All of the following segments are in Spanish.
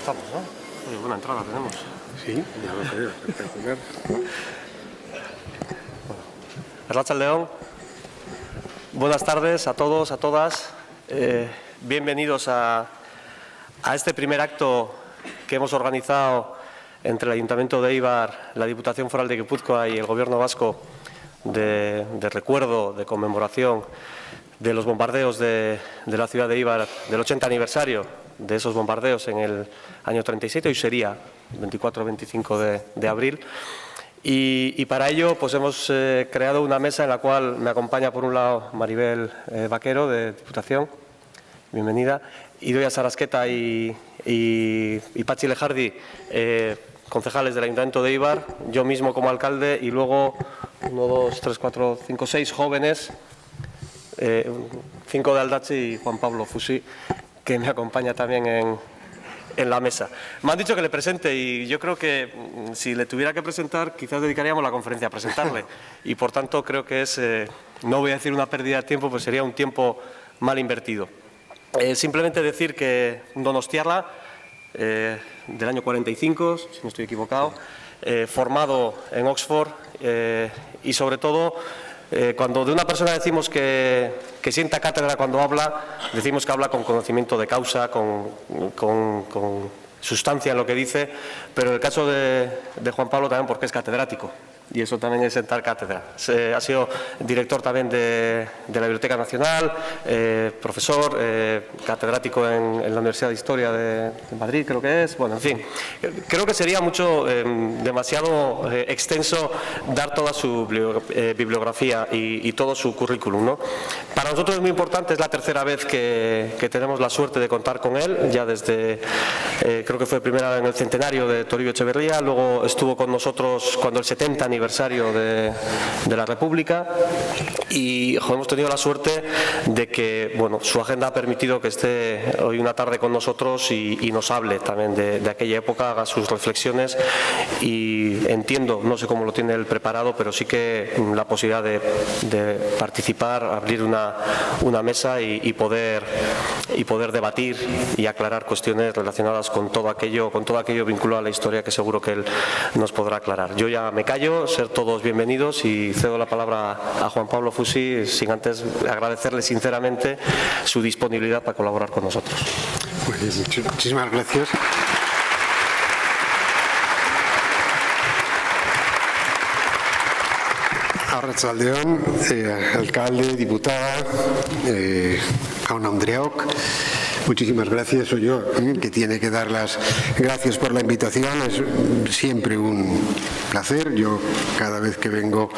Empezamos, ¿no? Oye, buena entrada tenemos. Sí, ya lo creo, espectacular. Arratsaldeon. Buenas tardes a todos, a todas. Bienvenidos a este primer acto que hemos organizado entre el Ayuntamiento de Eibar, la Diputación Foral de Guipúzcoa y el Gobierno vasco de recuerdo, de conmemoración de los bombardeos de la ciudad de Eibar, del 80 aniversario de esos bombardeos en el año 37, hoy sería 24-25 de abril. Y para ello pues hemos creado una mesa en la cual me acompaña por un lado Maribel Vaquero de Diputación, bienvenida, Idoia Sarasqueta y Patxi Lejardi, concejales del Ayuntamiento de Eibar, yo mismo como alcalde y luego 1, 2, 3, 4, 5, 6 jóvenes, 5 de Aldatxe y Juan Pablo Fusi, que me acompaña también en la mesa. Me han dicho que le presente y yo creo que si le tuviera que presentar quizás dedicaríamos la conferencia a presentarle y por tanto creo que es, no voy a decir una pérdida de tiempo, pues sería un tiempo mal invertido. Simplemente decir que un donostiarra del año 45, si no estoy equivocado, formado en Oxford y sobre todo cuando de una persona decimos que sienta cátedra cuando habla, decimos que habla con conocimiento de causa, con sustancia en lo que dice, pero en el caso de Juan Pablo también porque es catedrático. Y eso también es sentar cátedra. Ha sido director también de la Biblioteca Nacional, profesor, catedrático en la Universidad de Historia de Madrid, creo que es. Bueno, en fin, creo que sería demasiado extenso dar toda su bibliografía y todo su currículum, ¿no? Para nosotros es muy importante, es la tercera vez que tenemos la suerte de contar con él, ya desde, creo que fue primera en el centenario de Toribio Echeverría, luego estuvo con nosotros cuando el 70 aniversario de la República y hemos tenido la suerte de que su agenda ha permitido que esté hoy una tarde con nosotros y nos hable también de aquella época, haga sus reflexiones y entiendo, no sé cómo lo tiene él preparado, pero sí que la posibilidad de participar, abrir una mesa y poder debatir y aclarar cuestiones relacionadas con todo aquello vinculado a la historia que seguro que él nos podrá aclarar. Yo ya me callo, ser todos bienvenidos y cedo la palabra a Juan Pablo Fusi sin antes agradecerle sinceramente su disponibilidad para colaborar con nosotros. Muy bien, muchísimas gracias. Arratsaldeon, alcalde, diputada, Jaun Andreok. Muchísimas gracias, soy yo que tiene que dar las gracias por la invitación, es siempre un placer. Yo cada vez que vengo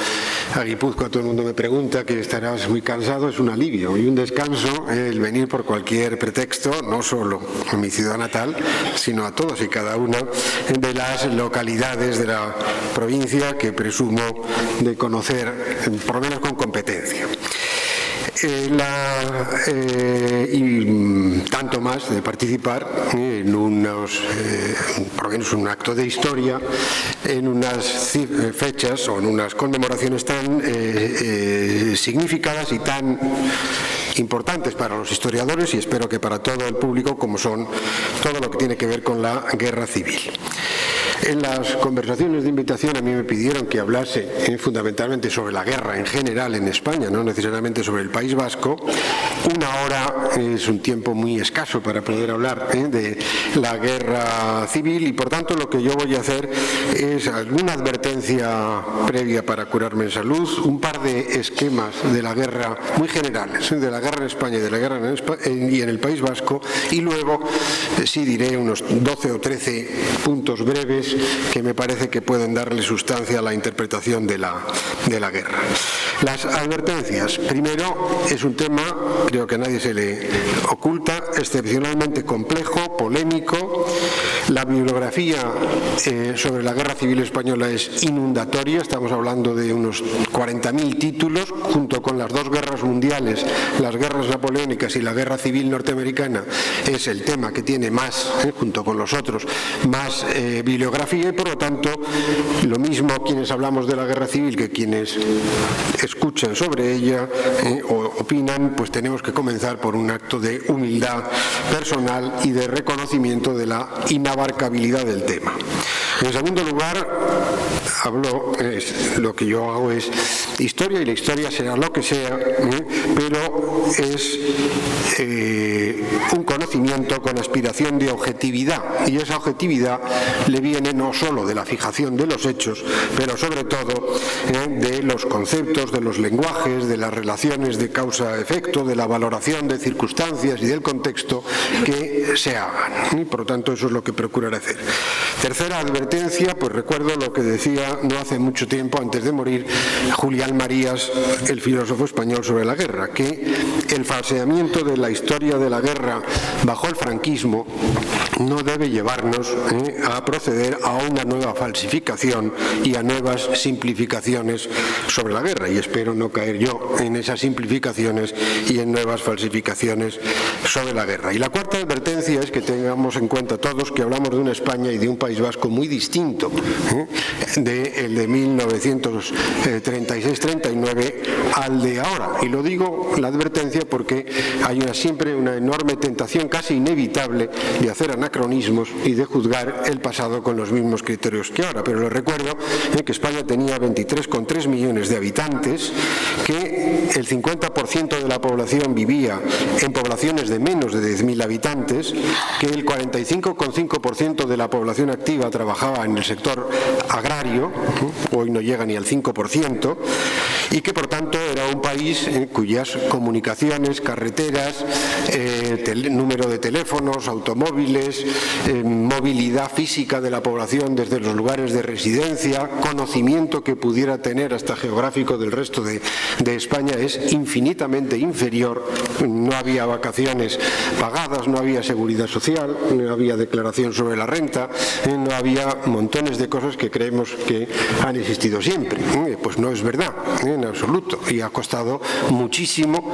a Guipúzcoa todo el mundo me pregunta que estarás muy cansado, es un alivio y un descanso el venir por cualquier pretexto, no solo a mi ciudad natal, sino a todos y cada una de las localidades de la provincia que presumo de conocer, por lo menos con competencia. Y tanto más de participar en por lo menos un acto de historia, en unas fechas o en unas conmemoraciones tan significadas y tan importantes para los historiadores y espero que para todo el público como son todo lo que tiene que ver con la guerra civil. En las conversaciones de invitación a mí me pidieron que hablase fundamentalmente sobre la guerra en general en España, no necesariamente sobre el País Vasco. Una hora es un tiempo muy escaso para poder hablar de la guerra civil y por tanto lo que yo voy a hacer es alguna advertencia previa para curarme en salud, un par de esquemas de la guerra muy generales, de la guerra en España y de la guerra en el País Vasco y luego sí diré unos 12 o 13 puntos breves que me parece que pueden darle sustancia a la interpretación de la guerra. Las advertencias. Primero, es un tema, creo que a nadie se le oculta, excepcionalmente complejo, polémico. La bibliografía sobre la Guerra Civil Española es inundatoria, estamos hablando de unos 40.000 títulos, junto con las dos guerras mundiales, las guerras napoleónicas y la Guerra Civil Norteamericana, es el tema que tiene más, junto con los otros, más bibliografía y por lo tanto, lo mismo quienes hablamos de la Guerra Civil que quienes escuchan sobre ella o opinan, pues tenemos que comenzar por un acto de humildad personal y de reconocimiento de la inabarcable inabarcabilidad del tema. En segundo lugar, lo que yo hago es historia, y la historia será lo que sea, pero es un conocimiento con aspiración de objetividad, y esa objetividad le viene no solo de la fijación de los hechos, pero sobre todo de los conceptos, de los lenguajes, de las relaciones de causa-efecto, de la valoración de circunstancias y del contexto que se hagan. Y por lo tanto, eso es lo que procuraré hacer. Tercera advertencia, pues recuerdo lo que decía no hace mucho tiempo, antes de morir, Julián Marías, el filósofo español, sobre la guerra, que el falseamiento de la historia de la guerra bajo el franquismo no debe llevarnos a proceder a una nueva falsificación y a nuevas simplificaciones sobre la guerra, y espero no caer yo en esas simplificaciones y en nuevas falsificaciones sobre la guerra. Y la cuarta advertencia es que tengamos en cuenta todos que hablamos de una España y de un País Vasco muy distinto del de 1936-39 al de ahora, y lo digo, la advertencia, porque hay siempre una enorme tentación casi inevitable de hacer anacronismos y de juzgar el pasado con los mismos criterios que ahora. Pero les recuerdo que España tenía 23,3 millones de habitantes, que el 50% de la población vivía en poblaciones de menos de 10.000 habitantes, que el 45,5% de la población activa trabajaba en el sector agrario, hoy no llega ni al 5%, y que por tanto era un país cuyas comunicaciones, carreteras, número de teléfonos, automóviles, movilidad física de la población desde los lugares de residencia, conocimiento que pudiera tener hasta geográfico del resto de España, es infinitamente inferior. No había vacaciones pagadas, no había seguridad social, no había declaración sobre la renta, no había montones de cosas que creemos que han existido siempre. Pues no es verdad, en absoluto, y ha costado muchísimo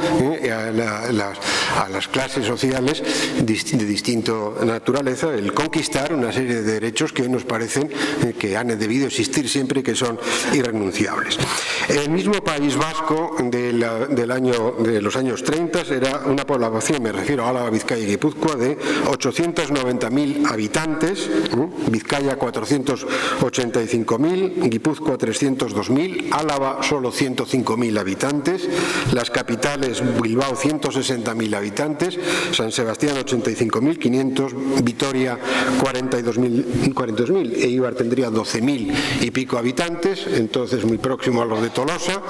a las clases sociales de distinta naturaleza el conquistar una serie de derechos que nos parecen que han debido existir siempre y que son irrenunciables. El mismo País Vasco de los años 30 era una población, me refiero a Álava, Vizcaya y Guipúzcoa, de 890.000 habitantes, Vizcaya 485.000, Guipúzcoa 302.000, Álava solo 105.000 habitantes, las capitales Bilbao 160.000 habitantes, San Sebastián 85.500, Vitoria 42.000, Eibar tendría 12.000 y pico habitantes, entonces muy próximo a los de Tolosa.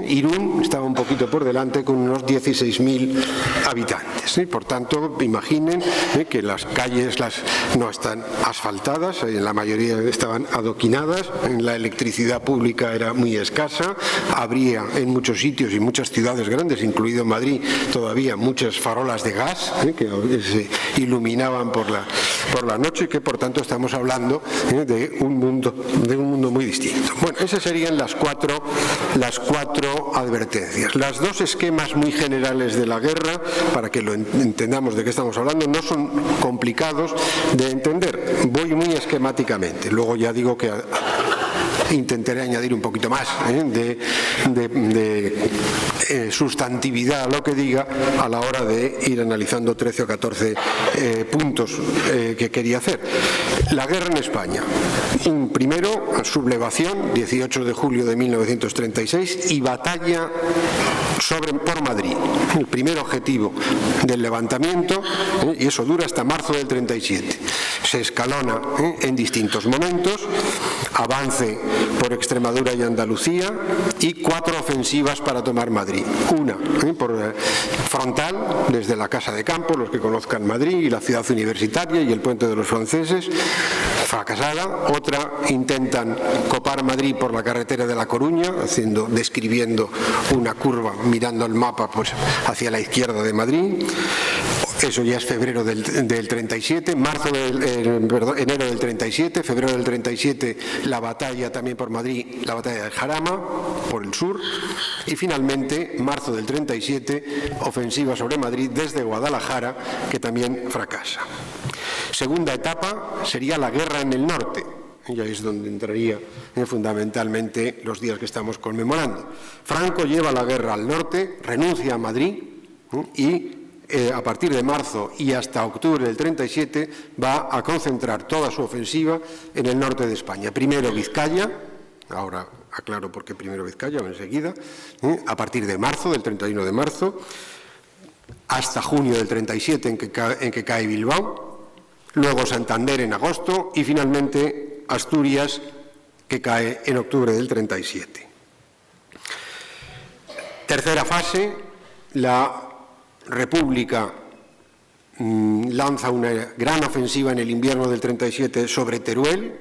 Irún estaba un poquito por delante con unos 16.000 habitantes. Por tanto, imaginen que las calles no están asfaltadas, la mayoría estaban adoquinadas, la electricidad pública era muy escasa, habría en muchos sitios y muchas ciudades grandes, incluido Madrid, todavía muchas farolas de gas que se iluminaban por la noche, y que por tanto estamos hablando de un mundo muy distinto. Bueno, esas serían las cuatro advertencias. Las dos esquemas muy generales de la guerra, para que lo entendamos de qué estamos hablando, no son complicados de entender. Voy muy esquemáticamente, luego ya digo que intentaré añadir un poquito más de sustantividad a lo que diga a la hora de ir analizando 13 o 14 puntos que quería hacer. La guerra en España. Primero, sublevación, 18 de julio de 1936, y batalla por Madrid. El primer objetivo del levantamiento, y eso dura hasta marzo del 37. Se escalona en distintos momentos, avance por Extremadura y Andalucía, y 4 ofensivas para tomar Madrid. Una por frontal, desde la Casa de Campo, los que conozcan Madrid y la ciudad universitaria y el puente de los franceses, fracasada. Otra, intentan copar Madrid por la carretera de La Coruña, describiendo una curva, mirando el mapa pues hacia la izquierda de Madrid. Eso ya es febrero del 37, enero del 37, febrero del 37 la batalla también por Madrid, la batalla de Jarama, por el sur, y finalmente, marzo del 37, ofensiva sobre Madrid desde Guadalajara, que también fracasa. Segunda etapa sería la guerra en el norte. Y ahí es donde entraría fundamentalmente los días que estamos conmemorando. Franco lleva la guerra al norte, renuncia a Madrid y a partir de marzo y hasta octubre del 37, va a concentrar toda su ofensiva en el norte de España. Primero Vizcaya, ahora aclaro por qué primero Vizcaya, enseguida, a partir de marzo, del 31 de marzo, hasta junio del 37 en que cae Bilbao, luego Santander en agosto y finalmente Asturias, que cae en octubre del 37. Tercera fase, la República lanza una gran ofensiva en el invierno del 37 sobre Teruel,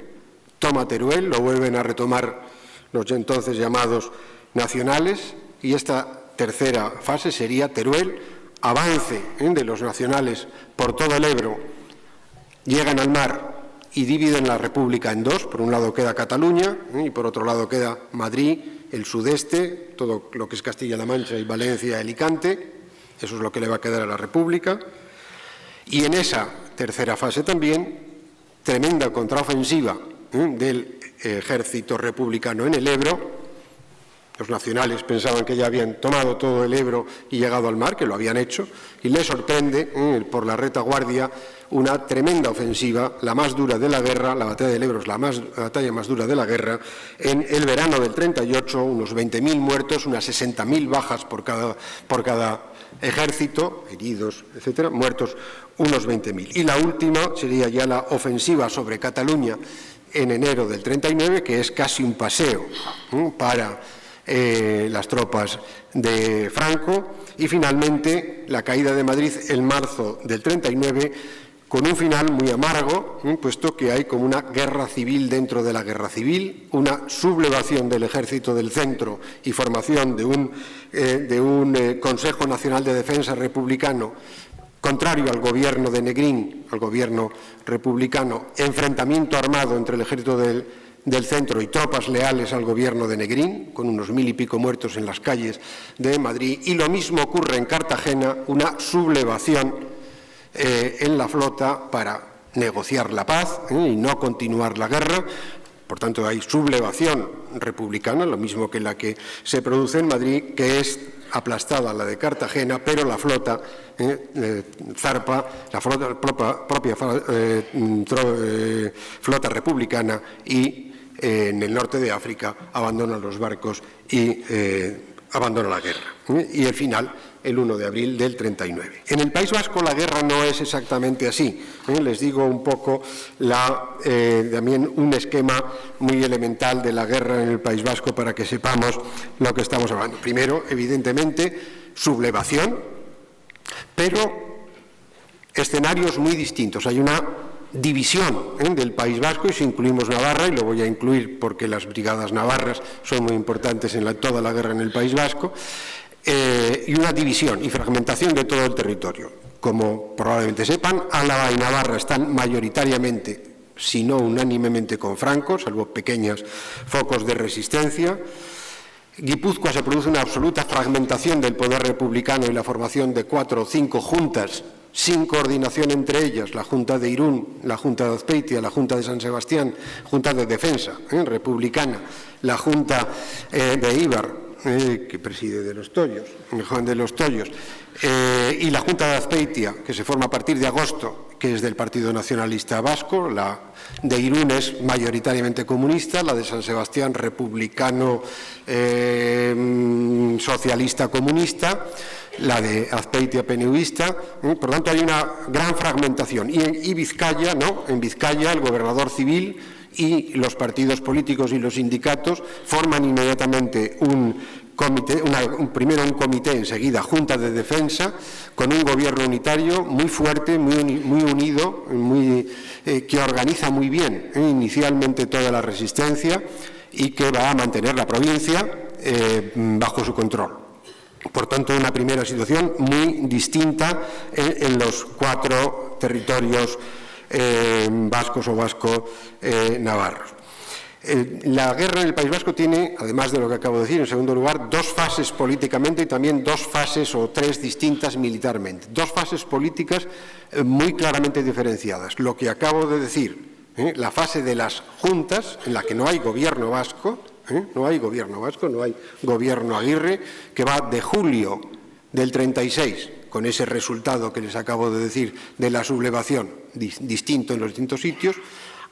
toma Teruel, lo vuelven a retomar los entonces llamados nacionales, y esta tercera fase sería Teruel, avance de los nacionales por todo el Ebro, llegan al mar y dividen la República en dos. Por un lado queda Cataluña y por otro lado queda Madrid, el sudeste, todo lo que es Castilla-La Mancha y Valencia, Alicante. Eso es lo que le va a quedar a la República. Y en esa tercera fase también, tremenda contraofensiva del ejército republicano en el Ebro. Los nacionales pensaban que ya habían tomado todo el Ebro y llegado al mar, que lo habían hecho, y les sorprende por la retaguardia una tremenda ofensiva, la más dura de la guerra. La batalla del Ebro es la batalla más dura de la guerra. En el verano del 38, unos 20.000 muertos, unas 60.000 bajas por cada ejército, heridos, etcétera, muertos unos 20.000. Y la última sería ya la ofensiva sobre Cataluña en enero del 39, que es casi un paseo para las tropas de Franco, y finalmente la caída de Madrid en marzo del 39, con un final muy amargo, puesto que hay como una guerra civil dentro de la guerra civil, una sublevación del ejército del centro y formación de un Consejo Nacional de Defensa republicano contrario al gobierno de Negrín, al gobierno republicano, enfrentamiento armado entre el ejército del centro y tropas leales al gobierno de Negrín, con unos 1.000 y pico muertos en las calles de Madrid. Y lo mismo ocurre en Cartagena, una sublevación en la flota para negociar la paz y no continuar la guerra. Por tanto, hay sublevación republicana, lo mismo que la que se produce en Madrid, que es aplastada la de Cartagena, pero la flota zarpa, la propia flota republicana, y en el norte de África abandona los barcos y abandona la guerra. Y el final, el 1 de abril del 39. En el País Vasco la guerra no es exactamente así. Les digo un poco también un esquema muy elemental de la guerra en el País Vasco para que sepamos lo que estamos hablando. Primero, evidentemente, sublevación, pero escenarios muy distintos. Hay una división del País Vasco, y si incluimos Navarra, y lo voy a incluir porque las brigadas navarras son muy importantes en toda la guerra en el País Vasco, y una división y fragmentación de todo el territorio. Como probablemente sepan, Álava y Navarra están mayoritariamente, si no unánimemente, con Franco, salvo pequeños focos de resistencia. Guipúzcoa se produce una absoluta fragmentación del poder republicano y la formación de 4 o 5 juntas sin coordinación entre ellas: la Junta de Irún, la Junta de Azpeitia, la Junta de San Sebastián, Junta de Defensa republicana, la Junta de Eibar, que preside de los Tollos, Juan de los Tollos, y la Junta de Azpeitia, que se forma a partir de agosto, que es del Partido Nacionalista Vasco. La de Irún es mayoritariamente comunista, la de San Sebastián republicano socialista comunista, la de Azpeitia PNUista. Por tanto, hay una gran fragmentación. Y Vizcaya, ¿no? En Vizcaya, el gobernador civil y los partidos políticos y los sindicatos forman inmediatamente un comité, primero un comité, enseguida Junta de Defensa, con un gobierno unitario muy fuerte, muy unido, que organiza muy bien inicialmente toda la resistencia y que va a mantener la provincia bajo su control. Por tanto, una primera situación muy distinta en los 4 territorios vascos o vasco-navarros. La guerra en el País Vasco tiene, además de lo que acabo de decir, en segundo lugar, 2 fases políticamente y también 2 fases o 3 distintas militarmente. 2 fases políticas muy claramente diferenciadas. Lo que acabo de decir, la fase de las juntas, en la que no hay gobierno vasco, no hay gobierno Aguirre, que va de julio del 36 con ese resultado que les acabo de decir de la sublevación distinto en los distintos sitios,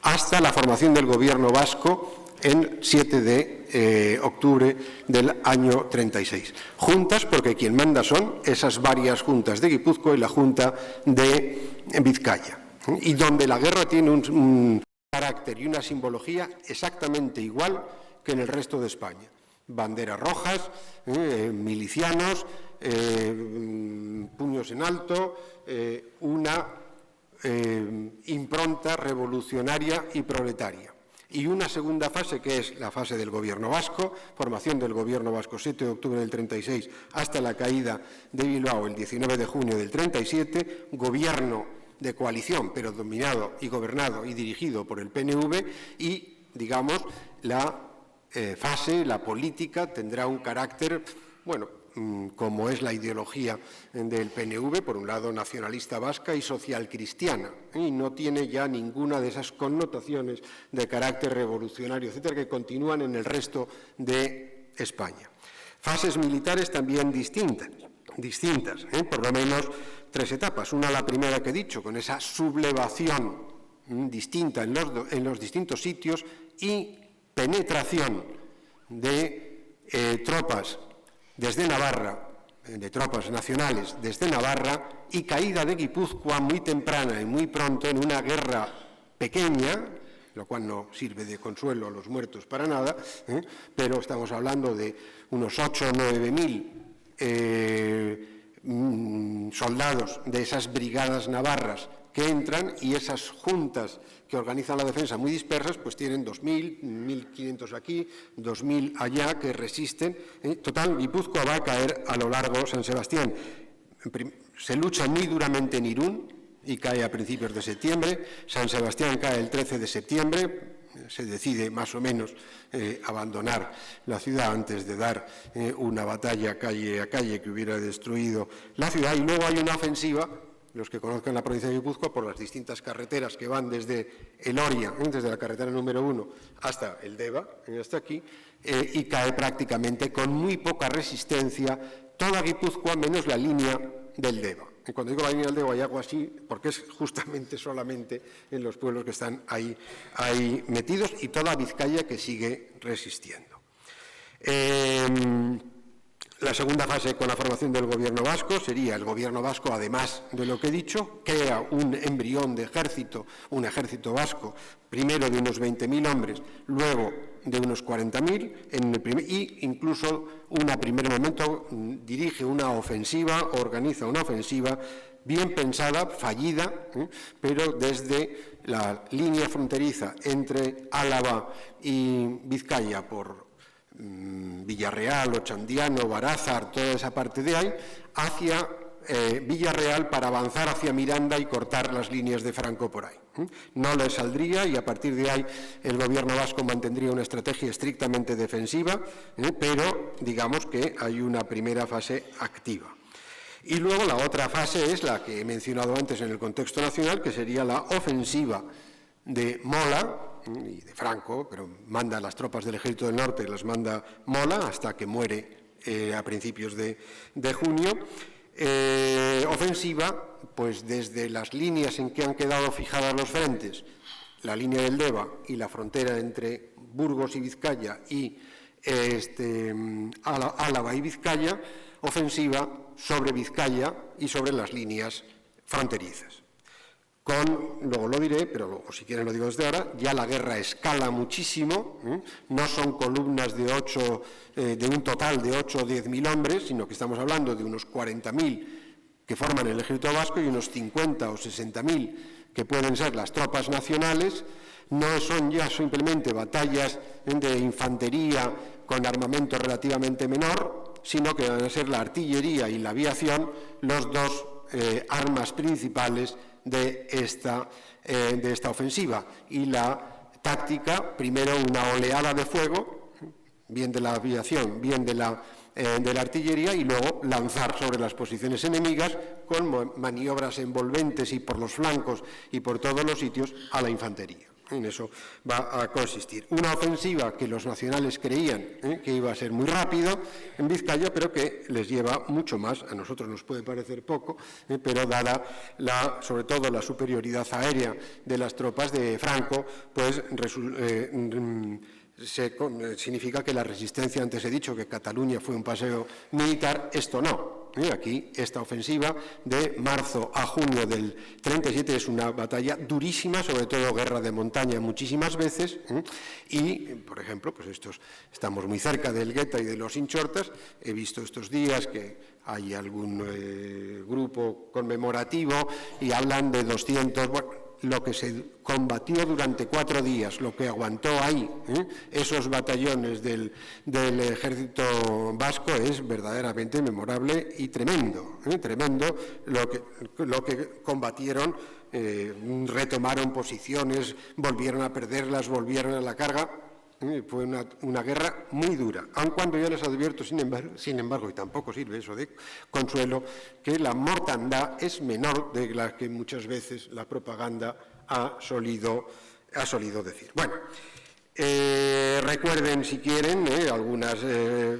hasta la formación del gobierno vasco el 7 de octubre del año 36. Juntas, porque quien manda son esas varias juntas de Guipúzcoa y la Junta de Vizcaya, y donde la guerra tiene un carácter y una simbología exactamente igual que en el resto de España. Banderas rojas, milicianos, puños en alto, una impronta revolucionaria y proletaria. Y una segunda fase, que es la fase del gobierno vasco, formación del gobierno vasco 7 de octubre del 36 hasta la caída de Bilbao el 19 de junio del 37, gobierno de coalición, pero dominado y gobernado y dirigido por el PNV, y, digamos, la fase, la política, tendrá un carácter, bueno, como es la ideología del PNV, por un lado nacionalista vasca y social cristiana, y no tiene ya ninguna de esas connotaciones de carácter revolucionario, etcétera, que continúan en el resto de España. Fases militares también distintas, por lo menos 3 etapas. Una, la primera que he dicho, con esa sublevación distinta en los distintos sitios y penetración de tropas desde Navarra, de tropas nacionales desde Navarra, y caída de Guipúzcoa muy temprana y muy pronto en una guerra pequeña, lo cual no sirve de consuelo a los muertos para nada, pero estamos hablando de unos 8 o 9 mil soldados de esas brigadas navarras que entran, y esas juntas que organizan la defensa muy dispersas, pues tienen 2.000, 1.500 aquí, 2.000 allá, que resisten. Total, Guipúzcoa va a caer a lo largo San Sebastián. Se lucha muy duramente en Irún y cae a principios de septiembre. San Sebastián cae el 13 de septiembre. Se decide más o menos abandonar la ciudad antes de dar una batalla calle a calle que hubiera destruido la ciudad, y luego hay una ofensiva, los que conozcan la provincia de Guipúzcoa, por las distintas carreteras que van desde el Oria, desde la carretera número 1 hasta el Deva, hasta aquí, y cae prácticamente con muy poca resistencia toda Guipúzcoa menos la línea del Deva. Y cuando digo la línea del Deva hay algo así, porque es justamente solamente en los pueblos que están ahí metidos, y toda Vizcaya que sigue resistiendo. La segunda fase, con la formación del gobierno vasco, sería el gobierno vasco, además de lo que he dicho, crea un embrión de ejército, un ejército vasco, primero de unos 20.000 hombres, luego de unos 40.000, y incluso en un primer momento dirige una ofensiva, organiza una ofensiva bien pensada, fallida, pero desde la línea fronteriza entre Álava y Vizcaya por Villarreal, Ochandiano, Barázar, toda esa parte de ahí, hacia Villarreal para avanzar hacia Miranda y cortar las líneas de Franco por ahí. No le saldría, y a partir de ahí el gobierno vasco mantendría una estrategia estrictamente defensiva, pero digamos que hay una primera fase activa. Y luego la otra fase es la que he mencionado antes en el contexto nacional, que sería la ofensiva de Mola y de Franco, pero manda las tropas del Ejército del Norte, las manda Mola hasta que muere a principios de junio. Ofensiva, pues desde las líneas en que han quedado fijadas los frentes, la línea del Deva y la frontera entre Burgos y Vizcaya y Álava y Vizcaya, ofensiva sobre Vizcaya y sobre las líneas fronterizas. Luego lo diré, pero si quieren lo digo desde ahora, ya la guerra escala muchísimo, no son columnas de un total de 8 o 10.000 hombres, sino que estamos hablando de unos 40.000 que forman el ejército vasco y unos 50 o 60.000 que pueden ser las tropas nacionales. No son ya simplemente batallas de infantería con armamento relativamente menor, sino que van a ser la artillería y la aviación los dos armas principales de esta ofensiva. Y la táctica, primero una oleada de fuego, bien de la aviación, bien de la artillería, y luego lanzar sobre las posiciones enemigas con maniobras envolventes y por los flancos y por todos los sitios a la infantería. En eso va a consistir. Una ofensiva que los nacionales creían que iba a ser muy rápido en Vizcaya, pero que les lleva mucho más. A nosotros nos puede parecer poco, pero dada sobre todo la superioridad aérea de las tropas de Franco, pues significa que la resistencia, antes he dicho que Cataluña fue un paseo militar, esto no. Aquí, esta ofensiva de marzo a junio del 37 es una batalla durísima, sobre todo guerra de montaña muchísimas veces, y, por ejemplo, pues estamos muy cerca del Gueta y de los Inchortas. He visto estos días que hay algún grupo conmemorativo y hablan de 200... Bueno, lo que se combatió durante 4 días, lo que aguantó ahí, esos batallones del ejército vasco es verdaderamente memorable y tremendo, tremendo lo que combatieron, retomaron posiciones, volvieron a perderlas, volvieron a la carga. Fue una guerra muy dura, aun cuando yo les advierto, sin embargo, y tampoco sirve eso de consuelo, que la mortandad es menor de la que muchas veces la propaganda ha solido decir. Bueno, recuerden, si quieren, algunas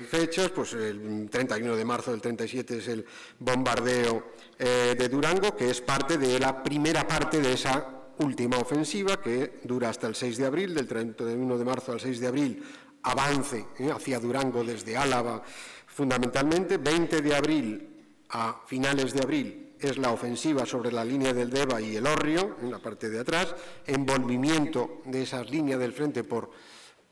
fechas. Pues el 31 de marzo del 37 es el bombardeo de Durango, que es parte de la primera parte de esa última ofensiva, que dura hasta el 6 de abril, del 31 de marzo al 6 de abril, avance hacia Durango desde Álava fundamentalmente. 20 de abril a finales de abril es la ofensiva sobre la línea del Deva y el Hórreo, en la parte de atrás, envolvimiento de esas líneas del frente por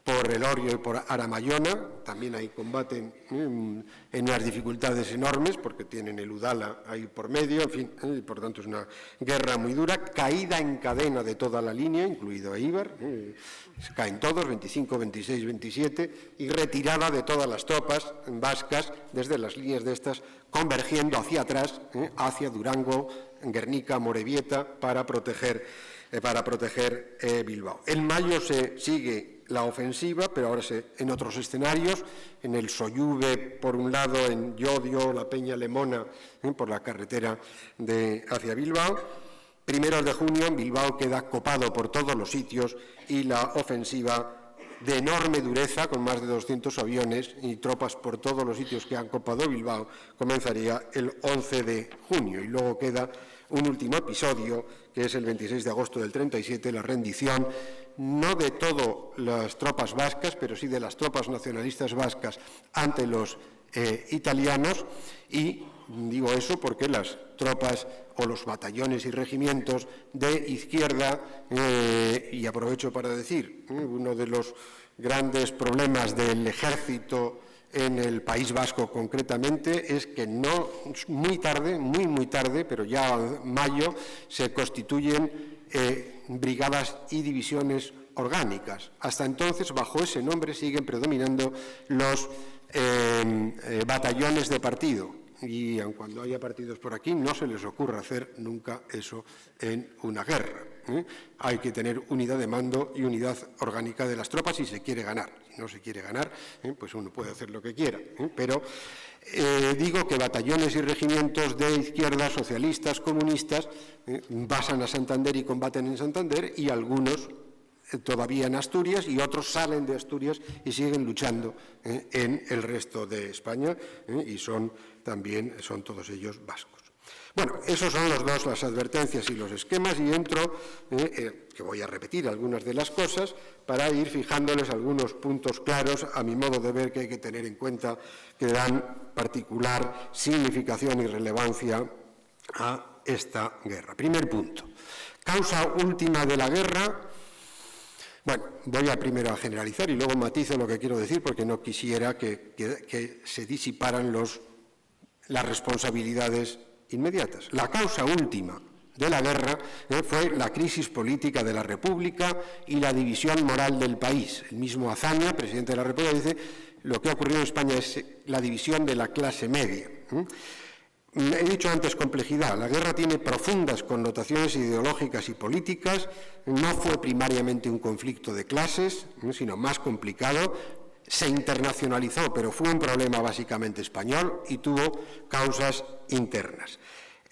el Hórreo y por Aramayona. También ahí combaten en unas dificultades enormes porque tienen el Udala ahí por medio, en fin, por tanto es una guerra muy dura. Caída en cadena de toda la línea, incluido Eibar, caen todos, 25, 26, 27, y retirada de todas las tropas vascas desde las líneas de estas, convergiendo hacia atrás, hacia Durango, Guernica, Morevieta, para proteger Bilbao. En mayo se sigue la ofensiva, pero ahora en otros escenarios, en el Soyuve, por un lado, en Llodio, la Peña Lemona, por la carretera hacia Bilbao. Primeros de junio, Bilbao queda copado por todos los sitios y la ofensiva, de enorme dureza, con más de 200 aviones y tropas por todos los sitios que han copado Bilbao, comenzaría el 11 de junio. Y luego queda un último episodio, que es el 26 de agosto del 37, la rendición, no de todas las tropas vascas, pero sí de las tropas nacionalistas vascas ante los italianos. Y digo eso porque las tropas o los batallones y regimientos de izquierda, y aprovecho para decir, uno de los grandes problemas del ejército en el País Vasco concretamente es que no muy tarde, muy tarde, pero ya en mayo, se constituyen brigadas y divisiones orgánicas. Hasta entonces, bajo ese nombre, siguen predominando los batallones de partido. Y aun cuando haya partidos por aquí, no se les ocurra hacer nunca eso en una guerra. Hay que tener unidad de mando y unidad orgánica de las tropas si se quiere ganar. Si no se quiere ganar, pues uno puede hacer lo que quiera. Pero digo que batallones y regimientos de izquierda, socialistas, comunistas, pasan a Santander y combaten en Santander, y algunos todavía en Asturias, y otros salen de Asturias y siguen luchando en el resto de España, y son todos ellos vascos. Bueno, esos son las advertencias y los esquemas, y entro, que voy a repetir algunas de las cosas, para ir fijándoles algunos puntos claros, a mi modo de ver, que hay que tener en cuenta, que dan particular significación y relevancia a esta guerra. Primer punto, causa última de la guerra. Bueno, voy primero a generalizar y luego matizo lo que quiero decir, porque no quisiera que se disiparan las responsabilidades inmediatas. La causa última de la guerra fue la crisis política de la República y la división moral del país. El mismo Azaña, presidente de la República, dice: lo que ha ocurrido en España es la división de la clase media. He dicho antes complejidad. La guerra tiene profundas connotaciones ideológicas y políticas. No fue primariamente un conflicto de clases, sino más complicado. Se internacionalizó, pero fue un problema básicamente español y tuvo causas internas.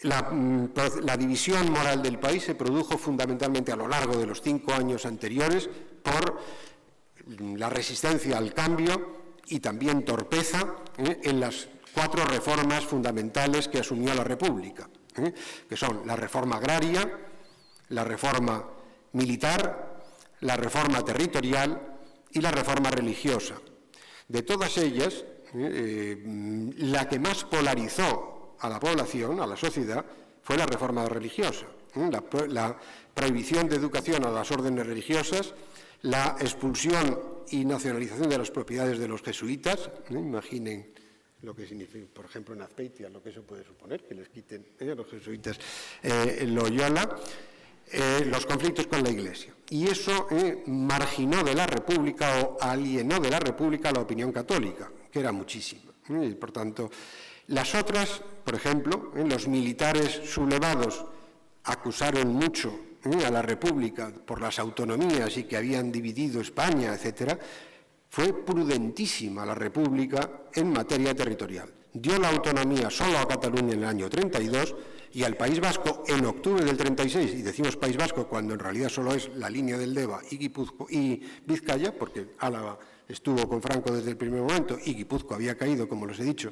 La división moral del país se produjo fundamentalmente a lo largo de los 5 años anteriores por la resistencia al cambio y también torpeza en las 4 reformas fundamentales que asumió la República, que son la reforma agraria, la reforma militar, la reforma territorial y la reforma religiosa. De todas ellas, la que más polarizó a la población, a la sociedad, fue la reforma religiosa. La prohibición de educación a las órdenes religiosas, la expulsión y nacionalización de las propiedades de los jesuitas. Imaginen lo que significa, por ejemplo, en Azpeitia, lo que eso puede suponer, que les quiten a los jesuitas Loyola, los conflictos con la Iglesia. Y eso marginó de la República o alienó de la República la opinión católica, que era muchísima. Y, por tanto, las otras, por ejemplo, los militares sublevados acusaron mucho a la República por las autonomías y que habían dividido España, etcétera. Fue prudentísima la República en materia territorial. Dio la autonomía solo a Cataluña en el año 32 y al País Vasco en octubre del 36, y decimos País Vasco cuando en realidad solo es la línea del Deva y Vizcaya, porque Álava estuvo con Franco desde el primer momento y Guipúzcoa había caído, como les he dicho,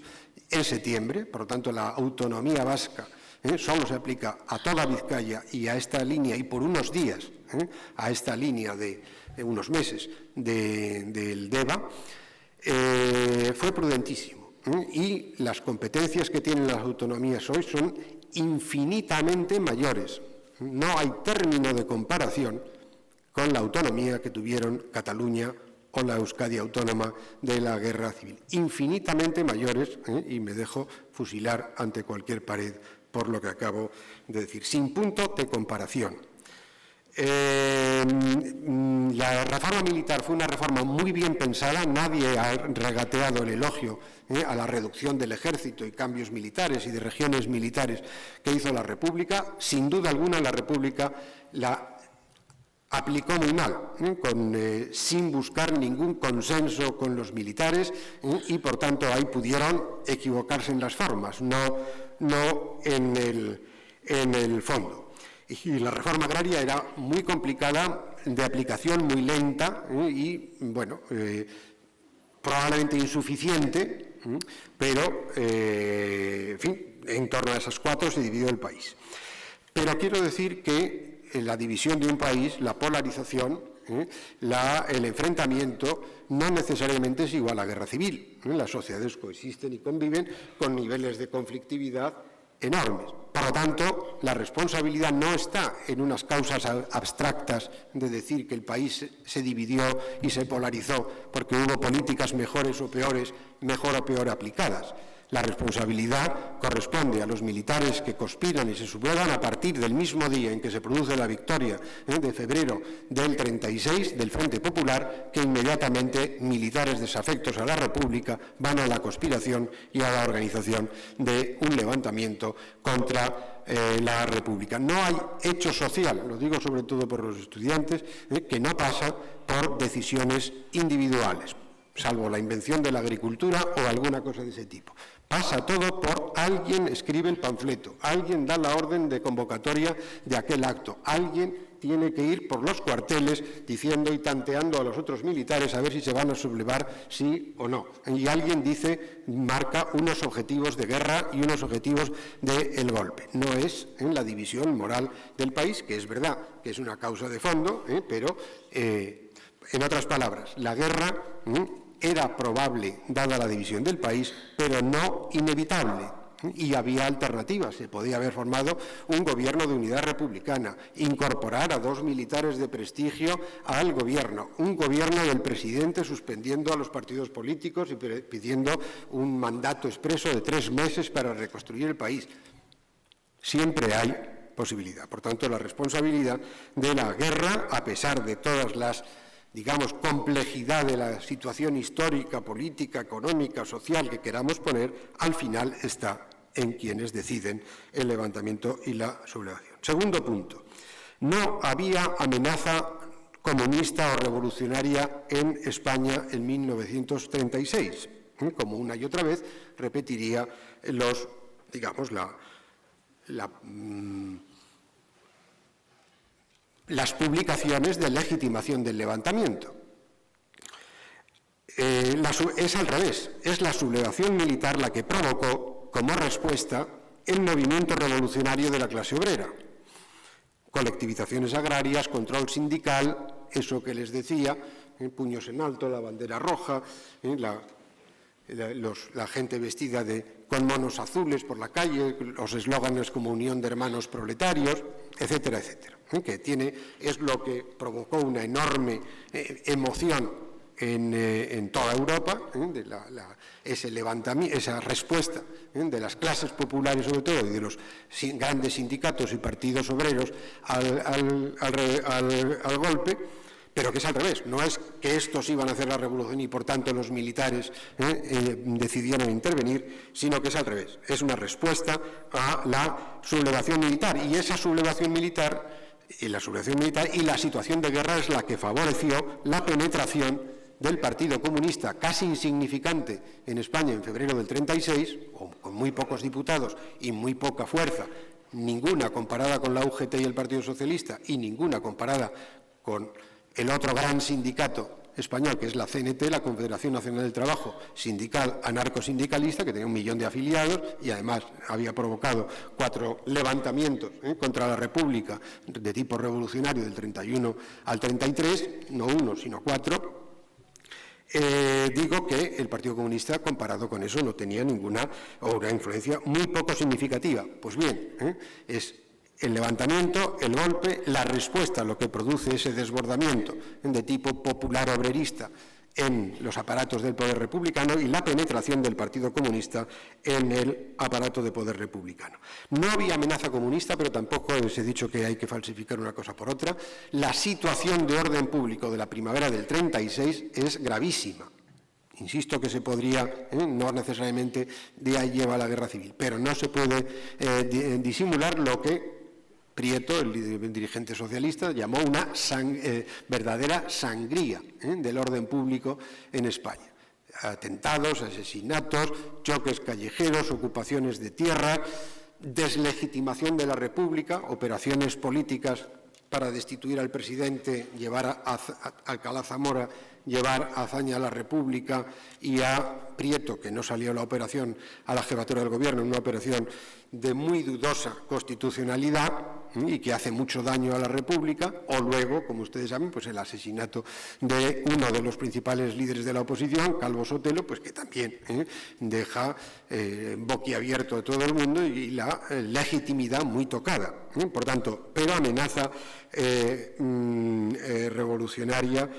en septiembre. Por lo tanto, la autonomía vasca solo se aplica a toda Vizcaya y a esta línea, y por unos días a esta línea de unos meses del Deva. Fue prudentísimo. Y las competencias que tienen las autonomías hoy son infinitamente mayores. No hay término de comparación con la autonomía que tuvieron Cataluña o la Euskadi autónoma de la Guerra Civil. Infinitamente mayores, y me dejo fusilar ante cualquier pared por lo que acabo de decir, sin punto de comparación. La reforma militar fue una reforma muy bien pensada, nadie ha regateado el elogio a la reducción del ejército y cambios militares y de regiones militares que hizo la República. Sin duda alguna la República la aplicó muy mal, sin buscar ningún consenso con los militares y por tanto ahí pudieron equivocarse en las formas, no en el fondo. Y la reforma agraria era muy complicada, de aplicación muy lenta y, bueno, probablemente insuficiente, pero, en fin, en torno a esas 4 se dividió el país. Pero quiero decir que la división de un país, la polarización, el enfrentamiento, no necesariamente es igual a guerra civil. Las sociedades coexisten y conviven con niveles de conflictividad enormes. Por lo tanto, la responsabilidad no está en unas causas abstractas de decir que el país se dividió y se polarizó porque hubo políticas mejores o peores, mejor o peor aplicadas. La responsabilidad corresponde a los militares que conspiran y se sublevan a partir del mismo día en que se produce la victoria de febrero del 36 del Frente Popular, que inmediatamente militares desafectos a la República van a la conspiración y a la organización de un levantamiento contra la República. No hay hecho social, lo digo sobre todo por los estudiantes, que no pasa por decisiones individuales, salvo la invención de la agricultura o alguna cosa de ese tipo. Pasa todo por alguien escribe el panfleto, alguien da la orden de convocatoria de aquel acto, alguien tiene que ir por los cuarteles diciendo y tanteando a los otros militares a ver si se van a sublevar, sí o no. Y alguien marca unos objetivos de guerra y unos objetivos del golpe. No es en la división moral del país, que es verdad que es una causa de fondo, pero en otras palabras, la guerra era probable, dada la división del país, pero no inevitable. Y había alternativas. Se podía haber formado un gobierno de unidad republicana, incorporar a 2 militares de prestigio al gobierno, un gobierno del presidente suspendiendo a los partidos políticos y pidiendo un mandato expreso de 3 meses para reconstruir el país. Siempre hay posibilidad. Por tanto, la responsabilidad de la guerra, a pesar de todas las complejidad de la situación histórica, política, económica, social que queramos poner, al final está en quienes deciden el levantamiento y la sublevación. Segundo punto, no había amenaza comunista o revolucionaria en España en 1936, como una y otra vez repetiría las publicaciones de legitimación del levantamiento. Es al revés, es la sublevación militar la que provocó, como respuesta, el movimiento revolucionario de la clase obrera. Colectivizaciones agrarias, control sindical, eso que les decía, puños en alto, la bandera roja, la gente vestida con monos azules por la calle, los eslóganes como Unión de Hermanos Proletarios, etcétera, etcétera, es lo que provocó una enorme emoción en toda Europa, ese levantamiento, esa respuesta de las clases populares sobre todo y de los grandes sindicatos y partidos obreros al golpe, pero que es al revés, no es que estos iban a hacer la revolución y por tanto los militares decidieron intervenir, sino que es al revés, es una respuesta a la sublevación militar, y esa sublevación militar y la situación de guerra es la que favoreció la penetración del Partido Comunista, casi insignificante en España en febrero del 36, con muy pocos diputados y muy poca fuerza, ninguna comparada con la UGT y el Partido Socialista y ninguna comparada con el otro gran sindicato español, que es la CNT, la Confederación Nacional del Trabajo, sindical anarcosindicalista, que tenía 1 millón de afiliados y además había provocado 4 levantamientos contra la República de tipo revolucionario del 31 al 33, no 1, sino 4. Digo que el Partido Comunista, comparado con eso, no tenía ninguna o una influencia muy poco significativa. Pues bien, es el levantamiento, el golpe, la respuesta a lo que produce ese desbordamiento de tipo popular obrerista en los aparatos del poder republicano y la penetración del Partido Comunista en el aparato de poder republicano. No había amenaza comunista, pero tampoco les he dicho que hay que falsificar una cosa por otra. La situación de orden público de la primavera del 36 es gravísima. Insisto que se podría, no necesariamente de ahí lleva la guerra civil, pero no se puede disimular lo que Prieto, el dirigente socialista, llamó una verdadera sangría del orden público en España. Atentados, asesinatos, choques callejeros, ocupaciones de tierra, deslegitimación de la República, operaciones políticas para destituir al presidente, llevar a Alcalá Zamora, llevar a Azaña a la República y a Prieto, que no salió la operación, a la jefatura del gobierno, una operación de muy dudosa constitucionalidad y que hace mucho daño a la República, o luego, como ustedes saben, pues el asesinato de uno de los principales líderes de la oposición, Calvo Sotelo, pues que también deja boquiabierto a todo el mundo y la legitimidad muy tocada. Por tanto, pero amenaza revolucionaria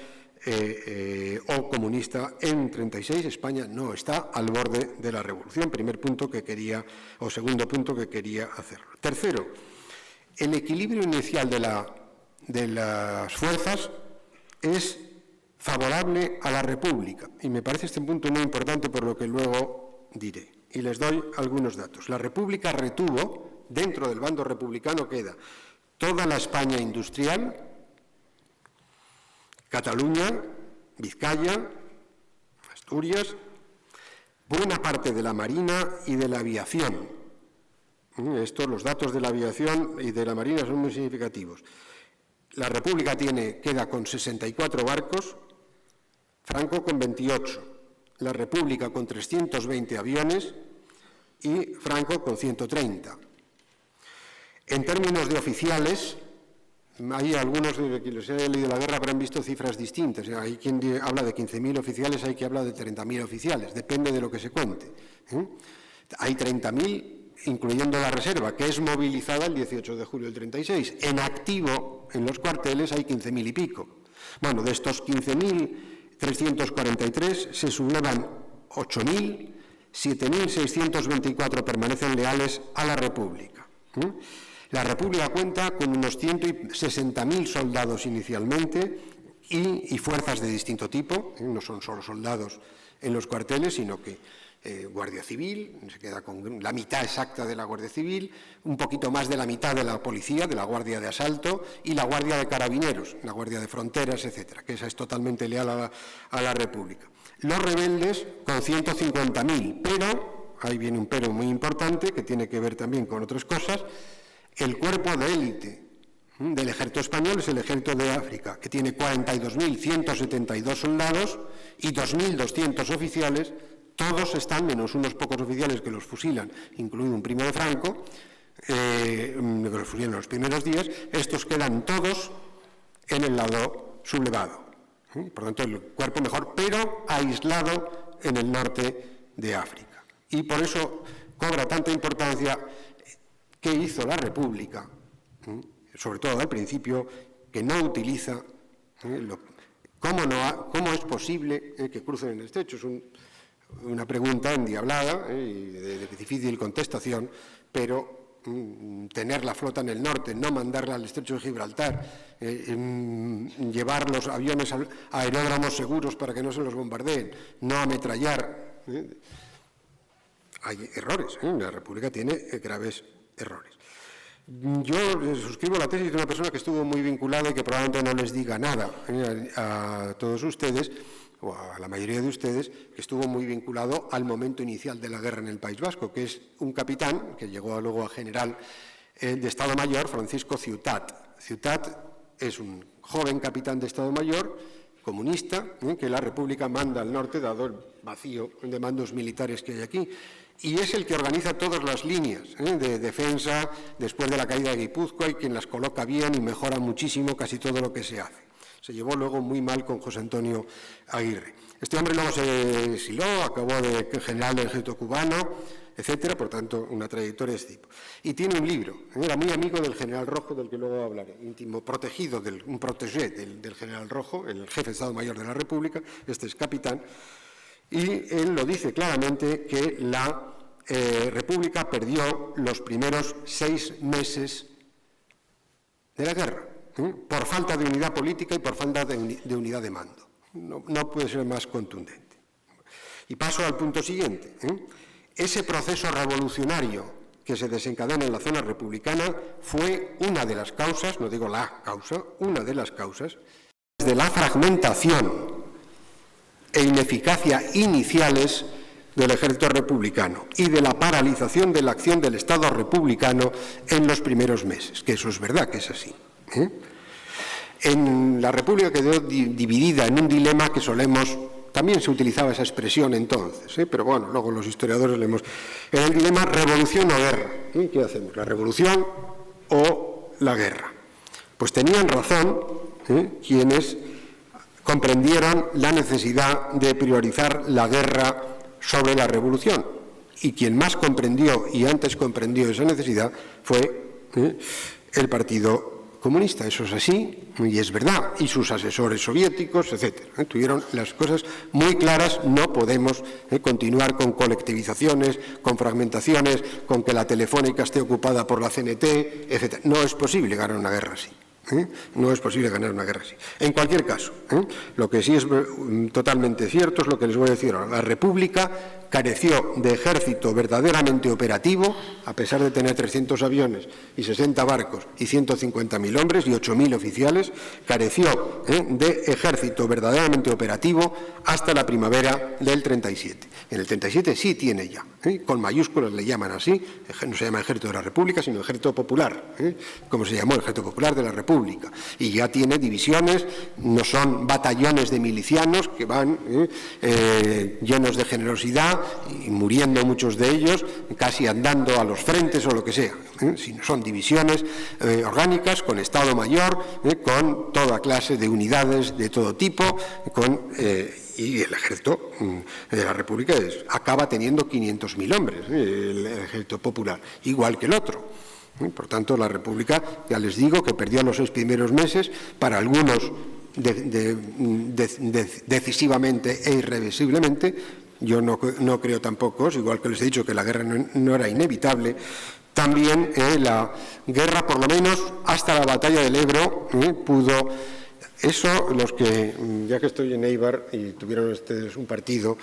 o comunista en 36, España no está al borde de la revolución. Primer punto que quería, o segundo punto que quería hacer. Tercero, el equilibrio inicial de las fuerzas es favorable a la República, y me parece este punto muy importante por lo que luego diré, y les doy algunos datos. La República retuvo, dentro del bando republicano queda toda la España industrial, Cataluña, Vizcaya, Asturias, buena parte de la Marina y de la aviación. Los datos de la aviación y de la Marina son muy significativos. La República queda con 64 barcos, Franco con 28, la República con 320 aviones y Franco con 130. En términos de oficiales, hay algunos de quienes se han leído la guerra habrán visto cifras distintas. Hay quien habla de 15.000 oficiales, hay quien habla de 30.000 oficiales, depende de lo que se cuente. Hay 30.000, incluyendo la reserva, que es movilizada el 18 de julio del 36. En activo, en los cuarteles, hay 15.000 y pico. Bueno, de estos 15.343 se sublevan 8.000, 7.624 permanecen leales a la República. La República cuenta con unos 160.000 soldados inicialmente y fuerzas de distinto tipo, no son solo soldados en los cuarteles, sino que Guardia Civil, se queda con la mitad exacta de la Guardia Civil, un poquito más de la mitad de la Policía, de la Guardia de Asalto y la Guardia de Carabineros, la Guardia de Fronteras, etcétera, que esa es totalmente leal a la República. Los rebeldes con 150.000, pero ahí viene un pero muy importante que tiene que ver también con otras cosas, el cuerpo de élite del ejército español es el ejército de África, que tiene 42.172 soldados y 2.200 oficiales, todos están, menos unos pocos oficiales que los fusilan, incluido un primo de Franco, que los fusilan en los primeros días, estos quedan todos en el lado sublevado. Por tanto, el cuerpo mejor, pero aislado en el norte de África. Y por eso cobra tanta importancia qué hizo la República, sobre todo al principio, que no utiliza, ¿cómo es posible que crucen el estrecho? Es una pregunta endiablada y de difícil contestación, pero tener la flota en el norte, no mandarla al estrecho de Gibraltar, llevar los aviones a aeródromos seguros para que no se los bombardeen, no ametrallar. Hay errores, la República tiene graves errores. Yo suscribo la tesis de una persona que estuvo muy vinculada y que probablemente no les diga nada a todos ustedes, o a la mayoría de ustedes, que estuvo muy vinculado al momento inicial de la guerra en el País Vasco, que es un capitán, que llegó luego a general de Estado Mayor, Francisco Ciutat. Ciutat es un joven capitán de Estado Mayor, comunista, que la República manda al norte, dado el vacío de mandos militares que hay aquí, y es el que organiza todas las líneas de defensa después de la caída de Guipúzcoa y quien las coloca bien y mejora muchísimo casi todo lo que se hace. Se llevó luego muy mal con José Antonio Aguirre. Este hombre luego se exiló, acabó de general del ejército cubano, etcétera, por tanto, una trayectoria de este tipo. Y tiene un libro, era muy amigo del general Rojo, del que luego hablaré, íntimo protegido, un protégé del general Rojo, el jefe de Estado Mayor de la República, este es capitán, y él lo dice claramente que la República perdió los primeros 6 meses de la guerra, por falta de unidad política y por falta de unidad de mando. No puede ser más contundente. Y paso al punto siguiente. Ese proceso revolucionario que se desencadena en la zona republicana fue una de las causas, no digo la causa, una de las causas de la fragmentación e ineficacia iniciales del ejército republicano y de la paralización de la acción del Estado republicano en los primeros meses, que eso es verdad que es así. En la República quedó dividida en un dilema que también se utilizaba esa expresión entonces, pero bueno, luego los historiadores leemos, en el dilema revolución o guerra. ¿Qué hacemos? ¿La revolución o la guerra? Pues tenían razón quienes comprendieron la necesidad de priorizar la guerra sobre la revolución, y quien más comprendió y antes comprendió esa necesidad fue el Partido Comunista. Eso es así y es verdad, y sus asesores soviéticos, etcétera. Tuvieron las cosas muy claras. No podemos continuar con colectivizaciones, con fragmentaciones, con que la Telefónica esté ocupada por la CNT, etcétera. No es posible ganar una guerra así. No es posible ganar una guerra así. En cualquier caso, lo que sí es totalmente cierto es lo que les voy a decir ahora. La República careció de ejército verdaderamente operativo, a pesar de tener 300 aviones y 60 barcos y 150.000 hombres y 8.000 oficiales, careció de ejército verdaderamente operativo hasta la primavera del 37. En el 37 sí tiene ya, con mayúsculas le llaman así, no se llama Ejército de la República, sino Ejército Popular, como se llamó el Ejército Popular de la República, y ya tiene divisiones, no son batallones de milicianos que van llenos de generosidad y muriendo muchos de ellos, casi andando a los frentes o lo que sea, sino son divisiones orgánicas con Estado Mayor, con toda clase de unidades de todo tipo, y el ejército de la República acaba teniendo 500.000 hombres, el ejército popular, igual que el otro. Por tanto, la República, ya les digo, que perdió los 6 primeros meses, para algunos decisivamente e irreversiblemente. Yo no creo tampoco, igual que les he dicho que la guerra no era inevitable. También la guerra, por lo menos hasta la batalla del Ebro, pudo. Eso, los que, ya que estoy en Eibar y tuvieron ustedes un partido,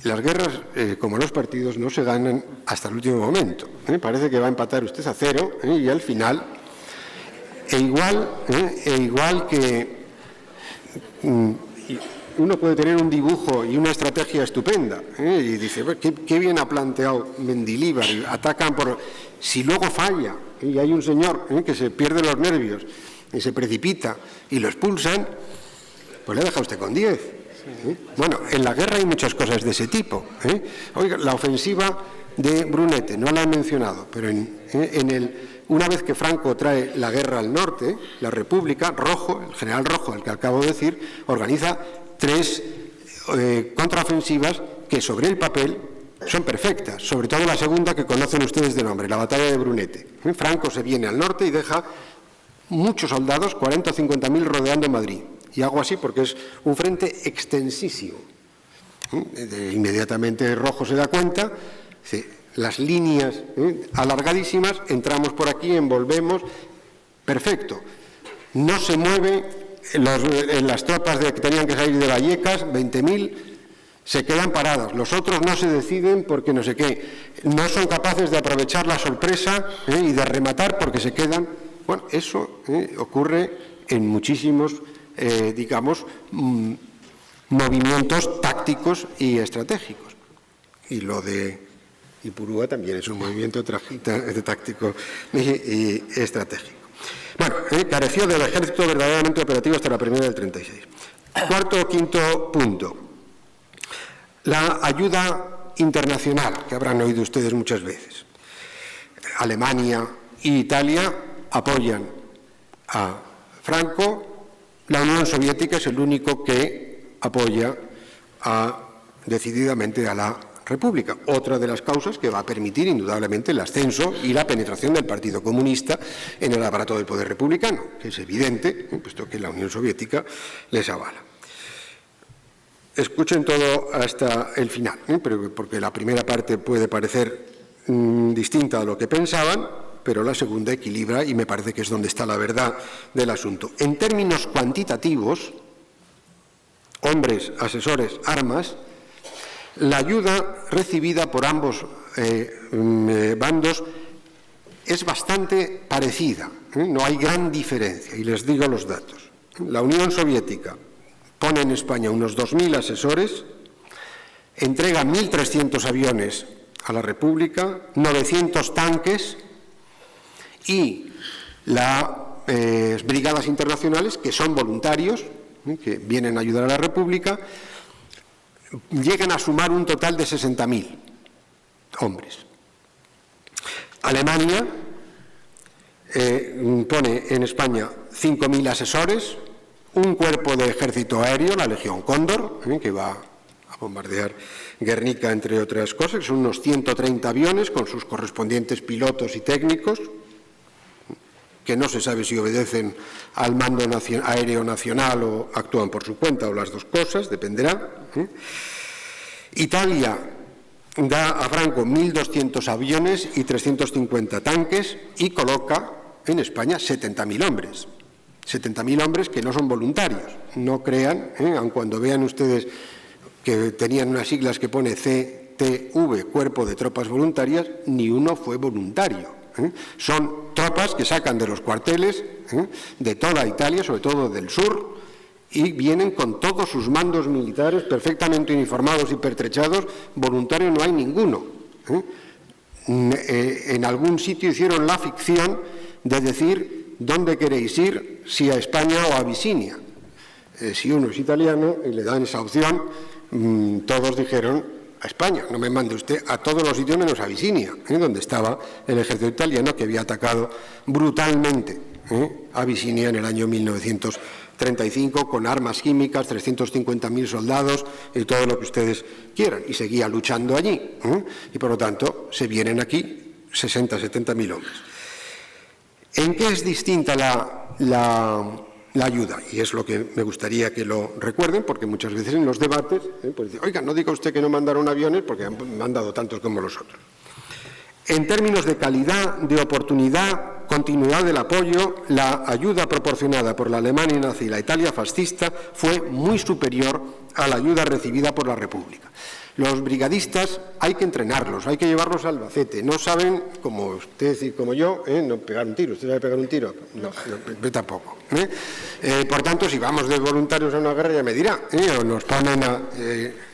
las guerras, como los partidos, no se ganan hasta el último momento. Parece que va a empatar usted a 0 y al final, igual que uno puede tener un dibujo y una estrategia estupenda, y dice, qué bien ha planteado Mendilibar, atacan por... Si luego falla, y hay un señor que se pierde los nervios y se precipita y lo expulsan, pues le deja usted con 10. Bueno, en la guerra hay muchas cosas de ese tipo. Oiga, la ofensiva de Brunete, no la he mencionado, pero una vez que Franco trae la guerra al norte, la República, Rojo, el general Rojo, el que acabo de decir, organiza 3 contraofensivas que sobre el papel son perfectas, sobre todo la segunda que conocen ustedes de nombre, la batalla de Brunete. Franco se viene al norte y deja muchos soldados, 40 o 50.000 rodeando Madrid. Y hago así porque es un frente extensísimo. Inmediatamente Rojo se da cuenta, las líneas alargadísimas, entramos por aquí, envolvemos, perfecto. No se mueve, las tropas que tenían que salir de Vallecas, 20.000, se quedan paradas. Los otros no se deciden porque no sé qué, no son capaces de aprovechar la sorpresa y de rematar porque se quedan. Bueno, eso ocurre en muchísimos, digamos, movimientos tácticos y estratégicos. Y lo de Ipurúa también es un movimiento táctico y estratégico. Bueno, careció del ejército verdaderamente operativo hasta la primera del 36. Cuarto o quinto punto. La ayuda internacional, que habrán oído ustedes muchas veces. Alemania e Italia apoyan a Franco. La Unión Soviética es el único que apoya decididamente a la República. Otra de las causas que va a permitir indudablemente el ascenso y la penetración del Partido Comunista en el aparato del poder republicano, que es evidente, puesto que la Unión Soviética les avala. Escuchen todo hasta el final, porque la primera parte puede parecer distinta a lo que pensaban, pero la segunda equilibra y me parece que es donde está la verdad del asunto. En términos cuantitativos, hombres, asesores, armas, la ayuda recibida por ambos bandos es bastante parecida, no hay gran diferencia, y les digo los datos. La Unión Soviética pone en España unos 2.000 asesores, entrega 1.300 aviones a la República, 900 tanques y las brigadas internacionales, que son voluntarios, que vienen a ayudar a la República, llegan a sumar un total de 60.000 hombres. Alemania pone en España 5.000 asesores, un cuerpo de ejército aéreo, la Legión Cóndor, que va a bombardear Guernica, entre otras cosas, que son unos 130 aviones con sus correspondientes pilotos y técnicos, que no se sabe si obedecen al mando aéreo nacional o actúan por su cuenta, o las dos cosas, dependerá. Italia da a Franco 1.200 aviones y 350 tanques y coloca en España 70.000 hombres. 70.000 hombres que no son voluntarios. No crean, aun cuando vean ustedes que tenían unas siglas que pone CTV, Cuerpo de Tropas Voluntarias, ni uno fue voluntario. Son tropas que sacan de los cuarteles de toda Italia, sobre todo del sur, y vienen con todos sus mandos militares perfectamente uniformados y pertrechados. Voluntario no hay ninguno. En algún sitio hicieron la ficción de decir ¿dónde queréis ir? Si a España o a Abisinia. Si uno es italiano y le dan esa opción, todos dijeron a España, no me mande usted a todos los sitios menos a Abisinia, donde estaba el ejército italiano que había atacado brutalmente Abisinia en el año 1935 con armas químicas, 350.000 soldados y todo lo que ustedes quieran, y seguía luchando allí, y por lo tanto se vienen aquí 60.000-70.000 hombres. ¿En qué es distinta la ayuda? Y es lo que me gustaría que lo recuerden, porque muchas veces en los debates, pues dicen, oiga, no diga usted que no mandaron aviones, porque han mandado tantos como los otros. En términos de calidad, de oportunidad, continuidad del apoyo, la ayuda proporcionada por la Alemania nazi y la Italia fascista fue muy superior a la ayuda recibida por la República. Los brigadistas hay que entrenarlos, hay que llevarlos al Albacete. No saben, como usted y como yo, no pegar un tiro. ¿Usted sabe pegar un tiro? No, yo tampoco. Por tanto, si vamos de voluntarios a una guerra, ya me dirá, o nos ponen a...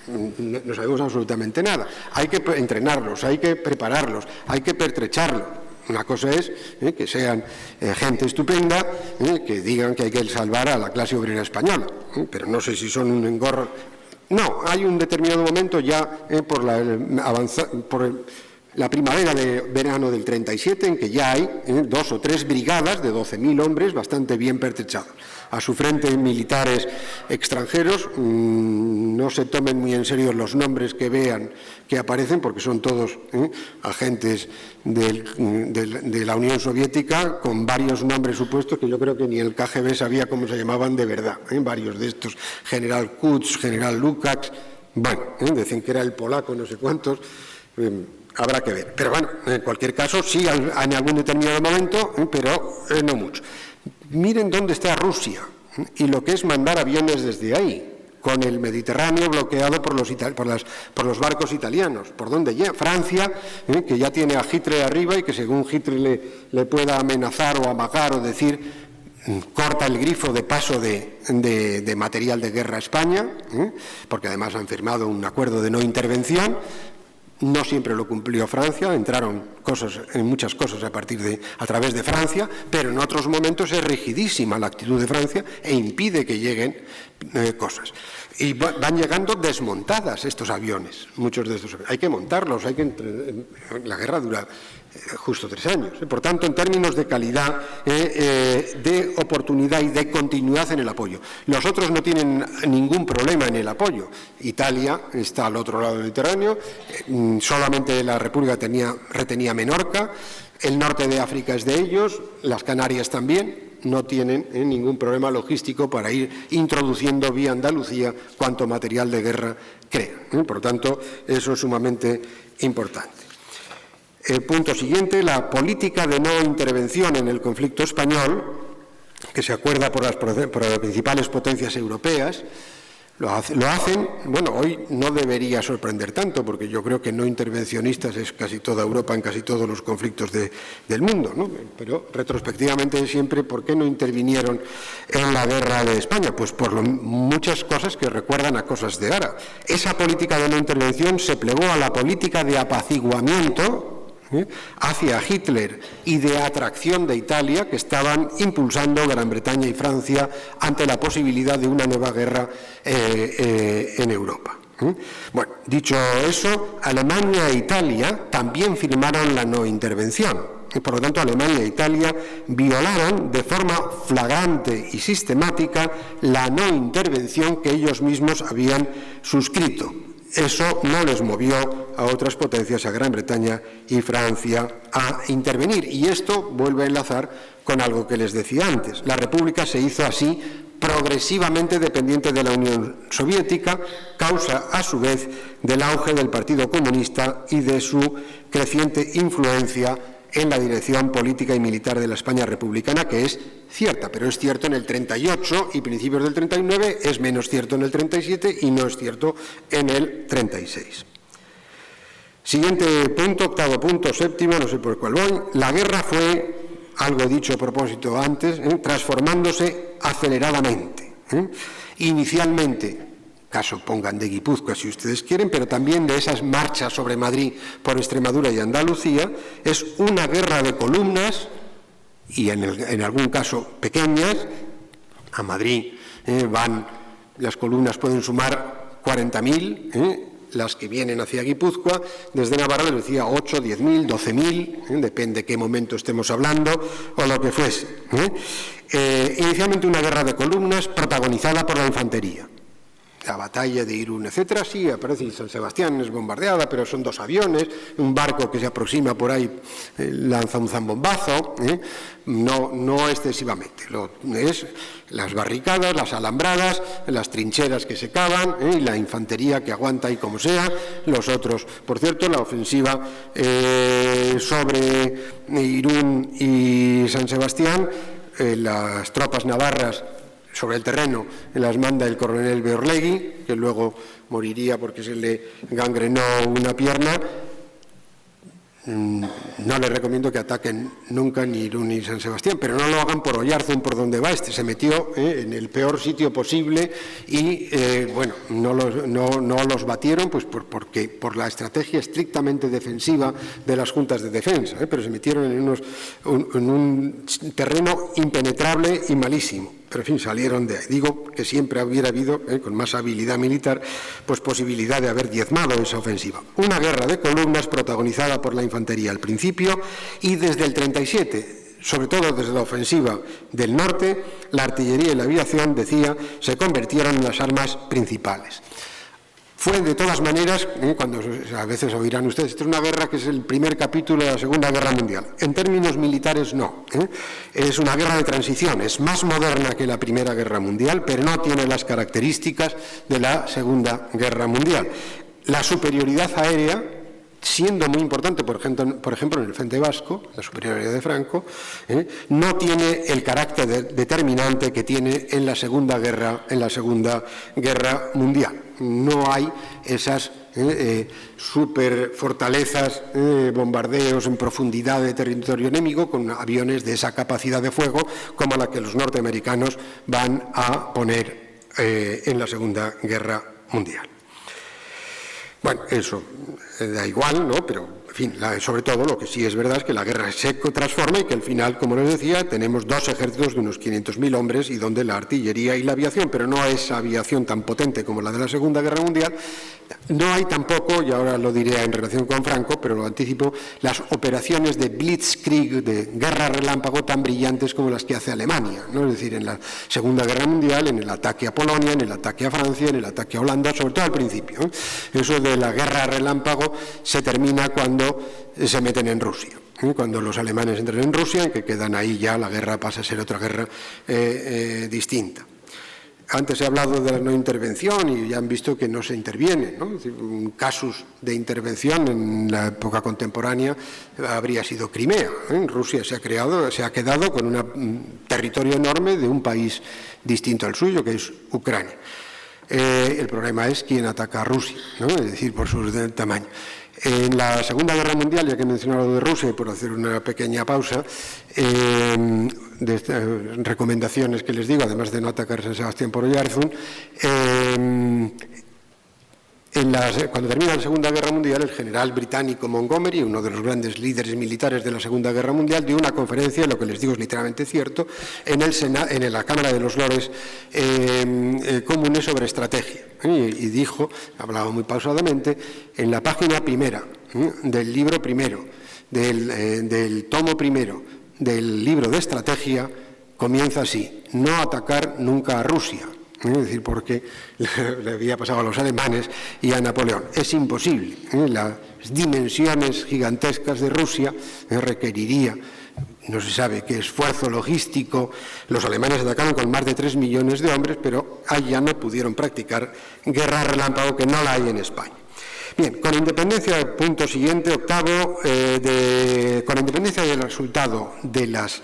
no sabemos absolutamente nada. Hay que entrenarlos, hay que prepararlos, hay que pertrecharlos. Una cosa es que sean gente estupenda, que digan que hay que salvar a la clase obrera española, pero no sé si son un engorro. No, hay un determinado momento ya por la primavera de verano del 37 en que ya hay 2 o 3 brigadas de 12.000 hombres bastante bien pertrechados. A su frente militares extranjeros, no se tomen muy en serio los nombres que vean que aparecen, porque son todos agentes de la Unión Soviética con varios nombres supuestos que yo creo que ni el KGB sabía cómo se llamaban de verdad. Varios de estos, general Kutz, general Lukács, bueno, decían que era el polaco, no sé cuántos. Habrá que ver. Pero bueno, en cualquier caso, sí en algún determinado momento, pero no mucho. Miren dónde está Rusia y lo que es mandar aviones desde ahí, con el Mediterráneo bloqueado por los barcos italianos. ¿Por dónde llega? Francia, que ya tiene a Hitler arriba y que según Hitler le pueda amenazar o amagar o decir, corta el grifo de paso de material de guerra a España, porque además han firmado un acuerdo de no intervención. No siempre lo cumplió Francia, entraron muchas cosas a través de Francia, pero en otros momentos es rigidísima la actitud de Francia e impide que lleguen cosas. Y van llegando desmontadas estos aviones, muchos de estos aviones. Hay que montarlos, la guerra dura justo 3 años. Por tanto, en términos de calidad, de oportunidad y de continuidad en el apoyo. Los otros no tienen ningún problema en el apoyo. Italia está al otro lado del Mediterráneo, solamente la República retenía Menorca, el norte de África es de ellos, las Canarias también. No tienen ningún problema logístico para ir introduciendo vía Andalucía cuanto material de guerra crean. Por tanto, eso es sumamente importante. El punto siguiente, la política de no intervención en el conflicto español, que se acuerda por las principales potencias europeas, lo hacen, bueno, hoy no debería sorprender tanto, porque yo creo que no intervencionistas es casi toda Europa en casi todos los conflictos del mundo, ¿no? Pero retrospectivamente siempre, ¿por qué no intervinieron en la guerra de España? Pues por muchas cosas que recuerdan a cosas de ahora. Esa política de no intervención se plegó a la política de apaciguamiento hacia Hitler y de atracción de Italia, que estaban impulsando Gran Bretaña y Francia ante la posibilidad de una nueva guerra en Europa. Bueno, dicho eso, Alemania e Italia también firmaron la no intervención. Por lo tanto, Alemania e Italia violaron de forma flagrante y sistemática la no intervención que ellos mismos habían suscrito. Eso no les movió a otras potencias, a Gran Bretaña y Francia, a intervenir. Y esto vuelve a enlazar con algo que les decía antes. La República se hizo así progresivamente dependiente de la Unión Soviética, causa a su vez del auge del Partido Comunista y de su creciente influencia en la dirección política y militar de la España republicana, que es cierta, pero es cierto en el 38 y principios del 39, es menos cierto en el 37 y no es cierto en el 36. Siguiente punto, octavo punto, séptimo, no sé por cuál voy. La guerra fue, algo dicho a propósito antes, transformándose aceleradamente. Inicialmente, caso pongan de Guipúzcoa si ustedes quieren, pero también de esas marchas sobre Madrid por Extremadura y Andalucía, es una guerra de columnas y en algún caso pequeñas. A Madrid las columnas pueden sumar 40.000, las que vienen hacia Guipúzcoa, desde Navarra les decía 8, 10.000, 12.000, depende qué momento estemos hablando o lo que fuese. Inicialmente una guerra de columnas protagonizada por la infantería. la batalla de Irún, etcétera. Sí, aparece San Sebastián, es bombardeada, pero son 2 aviones, un barco que se aproxima por ahí lanza un zambombazo, no excesivamente. Es las barricadas, las alambradas, las trincheras que se cavan y la infantería que aguanta ahí como sea. Los otros, por cierto, la ofensiva sobre Irún y San Sebastián, las tropas navarras sobre el terreno las manda el coronel Beorlegui, que luego moriría porque se le gangrenó una pierna. No les recomiendo que ataquen nunca ni Irún ni San Sebastián, pero no lo hagan por Oyarzún, por donde va este. Se metió en el peor sitio posible y, bueno, no los batieron pues porque por la estrategia estrictamente defensiva de las juntas de defensa, pero se metieron en un terreno impenetrable y malísimo. Pero, en fin, salieron de ahí. Digo que siempre hubiera habido, con más habilidad militar, pues posibilidad de haber diezmado esa ofensiva. Una guerra de columnas protagonizada por la infantería al principio y desde el 37, sobre todo desde la ofensiva del norte, la artillería y la aviación, decía, se convirtieron en las armas principales. Fue, de todas maneras, cuando a veces oirán ustedes, esta es una guerra que es el primer capítulo de la Segunda Guerra Mundial. En términos militares, no. Es una guerra de transición, es más moderna que la Primera Guerra Mundial, pero no tiene las características de la Segunda Guerra Mundial. La superioridad aérea, siendo muy importante, por ejemplo, en el frente vasco, la superioridad de Franco, no tiene el carácter determinante que tiene en la Segunda Guerra Mundial. No hay esas superfortalezas, bombardeos en profundidad de territorio enemigo con aviones de esa capacidad de fuego como la que los norteamericanos van a poner en la Segunda Guerra Mundial. Bueno, eso da igual, ¿no? Pero, en fin, sobre todo lo que sí es verdad es que la guerra se transforma y que al final, como les decía, tenemos 2 ejércitos de unos 500.000 hombres y donde la artillería y la aviación, pero no esa aviación tan potente como la de la Segunda Guerra Mundial, no hay tampoco, y ahora lo diré en relación con Franco, pero lo anticipo, las operaciones de Blitzkrieg, de guerra relámpago, tan brillantes como las que hace Alemania, ¿no? Es decir, en la Segunda Guerra Mundial, en el ataque a Polonia, en el ataque a Francia, en el ataque a Holanda, sobre todo al principio. Eso de la guerra relámpago se termina cuando se meten en Rusia. Cuando los alemanes entran en Rusia, que quedan ahí ya, la guerra pasa a ser otra guerra distinta. Antes he hablado de la no intervención y ya han visto que no se interviene, ¿no? Es decir, un casus de intervención en la época contemporánea habría sido Crimea. Rusia se ha quedado con un territorio enorme de un país distinto al suyo, que es Ucrania. El problema es quién ataca a Rusia, ¿no? Es decir, por su tamaño. En la Segunda Guerra Mundial, ya que he mencionado de Rusia, y por hacer una pequeña pausa, de estas recomendaciones que les digo, además de no atacar San Sebastián por Oyarzún, cuando termina la Segunda Guerra Mundial, el general británico Montgomery, uno de los grandes líderes militares de la Segunda Guerra Mundial, dio una conferencia, lo que les digo es literalmente cierto, en la Cámara de los Lores Comunes sobre estrategia. Y dijo, hablaba muy pausadamente, en la página primera del libro primero, del tomo primero del libro de estrategia, comienza así: no atacar nunca a Rusia. Es decir, porque le había pasado a los alemanes y a Napoleón. Es imposible. Las dimensiones gigantescas de Rusia requeriría, no se sabe qué esfuerzo logístico. Los alemanes atacaron con más de 3 millones de hombres, pero allá no pudieron practicar guerra relámpago, que no la hay en España. Bien, con independencia, punto siguiente, octavo, con independencia del resultado de las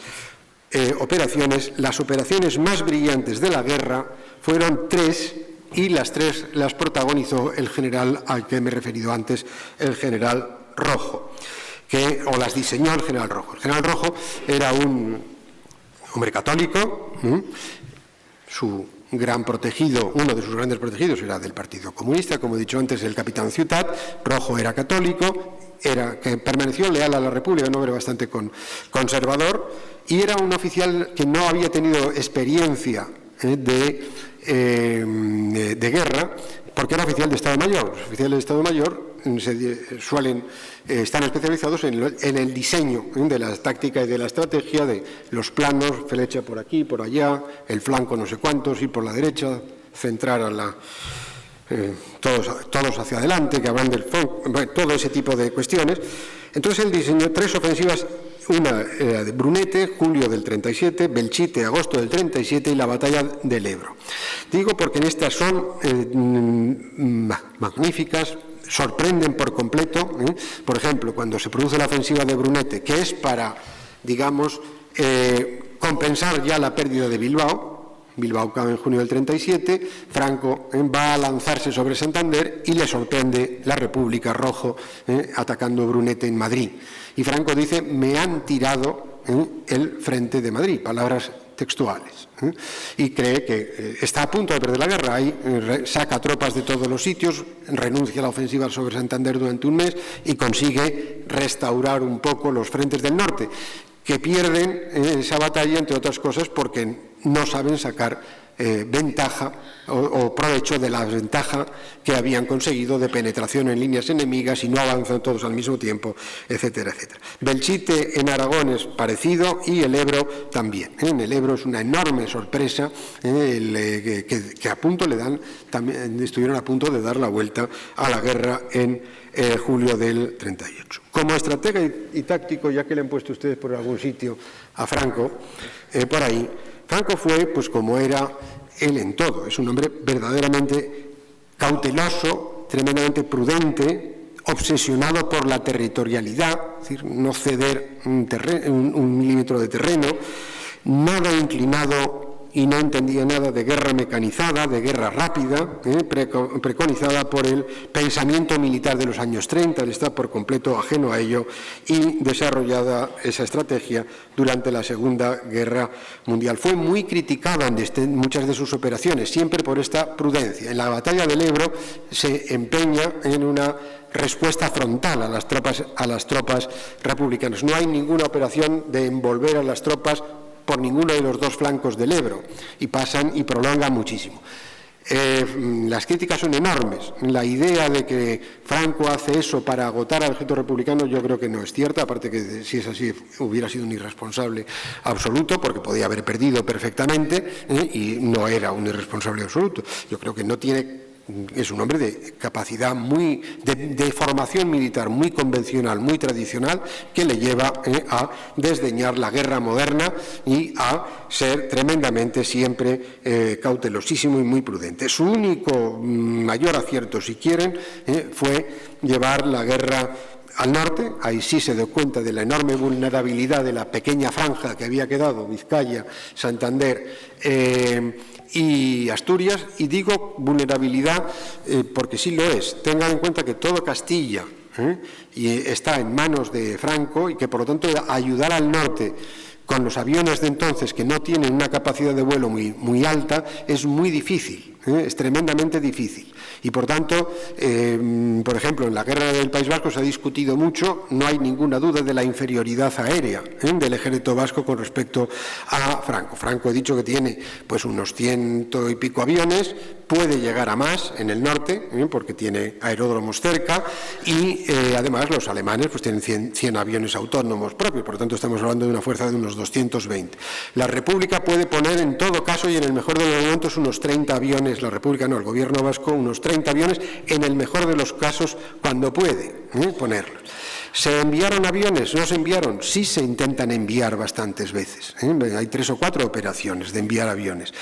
operaciones, las operaciones más brillantes de la guerra fueron 3, y las 3 las protagonizó el general al que me he referido antes, el general Rojo, o las diseñó el general Rojo. El general Rojo era un hombre católico, su gran protegido, uno de sus grandes protegidos era del Partido Comunista, como he dicho antes, el capitán Ciutat. Rojo era católico, que permaneció leal a la República, un hombre bastante conservador, y era un oficial que no había tenido experiencia de guerra, porque era oficial de Estado Mayor. Los oficiales de Estado Mayor están especializados en el diseño de la táctica y de la estrategia, de los planos, flecha por aquí, por allá, el flanco no sé cuántos, ir por la derecha, centrar a la todos hacia adelante, que hablan del todo ese tipo de cuestiones. Entonces él diseñó 3 ofensivas, una de Brunete, julio del 37, Belchite, agosto del 37 y la batalla del Ebro. Digo porque en estas son magníficas, sorprenden por completo. Por ejemplo, cuando se produce la ofensiva de Brunete, que es para, digamos, compensar ya la pérdida de Bilbao. Bilbao cae en junio del 37, Franco va a lanzarse sobre Santander y le sorprende la República Rojo atacando Brunete en Madrid. Y Franco dice, me han tirado el frente de Madrid, palabras textuales. Y cree que está a punto de perder la guerra, ahí saca tropas de todos los sitios, renuncia a la ofensiva sobre Santander durante un mes y consigue restaurar un poco los frentes del norte, que pierden esa batalla, entre otras cosas, porque no saben sacar ventaja o provecho de la ventaja que habían conseguido de penetración en líneas enemigas y no avanzan todos al mismo tiempo, etcétera, etcétera. Belchite en Aragón es parecido y el Ebro también. En el Ebro es una enorme sorpresa que a punto le dan, también estuvieron a punto de dar la vuelta a la guerra en julio del 38. Como estratega y táctico, ya que le han puesto ustedes por algún sitio a Franco, por ahí, Franco fue, pues como era él en todo, es un hombre verdaderamente cauteloso, tremendamente prudente, obsesionado por la territorialidad, es decir, no ceder un milímetro de terreno, nada inclinado y no entendía nada de guerra mecanizada, de guerra rápida, preconizada por el pensamiento militar de los años 30, él está por completo ajeno a ello, y desarrollada esa estrategia durante la Segunda Guerra Mundial. Fue muy criticada en muchas de sus operaciones, siempre por esta prudencia. En la batalla del Ebro se empeña en una respuesta frontal a las tropas republicanas. No hay ninguna operación de envolver a las tropas por ninguno de los dos flancos del Ebro, y pasan y prolongan muchísimo. Las críticas son enormes. La idea de que Franco hace eso para agotar al ejército republicano yo creo que no es cierta, aparte que si es así hubiera sido un irresponsable absoluto, porque podía haber perdido perfectamente y no era un irresponsable absoluto. Yo creo que no tiene... Es un hombre de capacidad de formación militar muy convencional, muy tradicional, que le lleva a desdeñar la guerra moderna y a ser tremendamente siempre cautelosísimo y muy prudente. Su único mayor acierto, si quieren, fue llevar la guerra al norte. Ahí sí se dio cuenta de la enorme vulnerabilidad de la pequeña franja que había quedado, Vizcaya, Santander y Asturias, y digo vulnerabilidad porque sí lo es. Tengan en cuenta que todo Castilla y está en manos de Franco y que por lo tanto ayudar al norte con los aviones de entonces que no tienen una capacidad de vuelo muy alta es muy difícil, es tremendamente difícil. Y por tanto, por ejemplo, en la guerra del País Vasco se ha discutido mucho, no hay ninguna duda de la inferioridad aérea del ejército vasco con respecto a Franco. Franco, he dicho que tiene pues unos 100 y pico aviones, puede llegar a más en el norte, porque tiene aeródromos cerca, y además los alemanes pues tienen 100 aviones autónomos propios, por lo tanto estamos hablando de una fuerza de unos 220. La República puede poner en todo caso y en el mejor de los momentos unos 30 aviones, la República no, el gobierno vasco, unos 30 aviones en el mejor de los casos cuando puede ponerlos. ¿Se enviaron aviones? ¿No se enviaron? Sí se intentan enviar bastantes veces. Hay 3 o 4 operaciones de enviar aviones.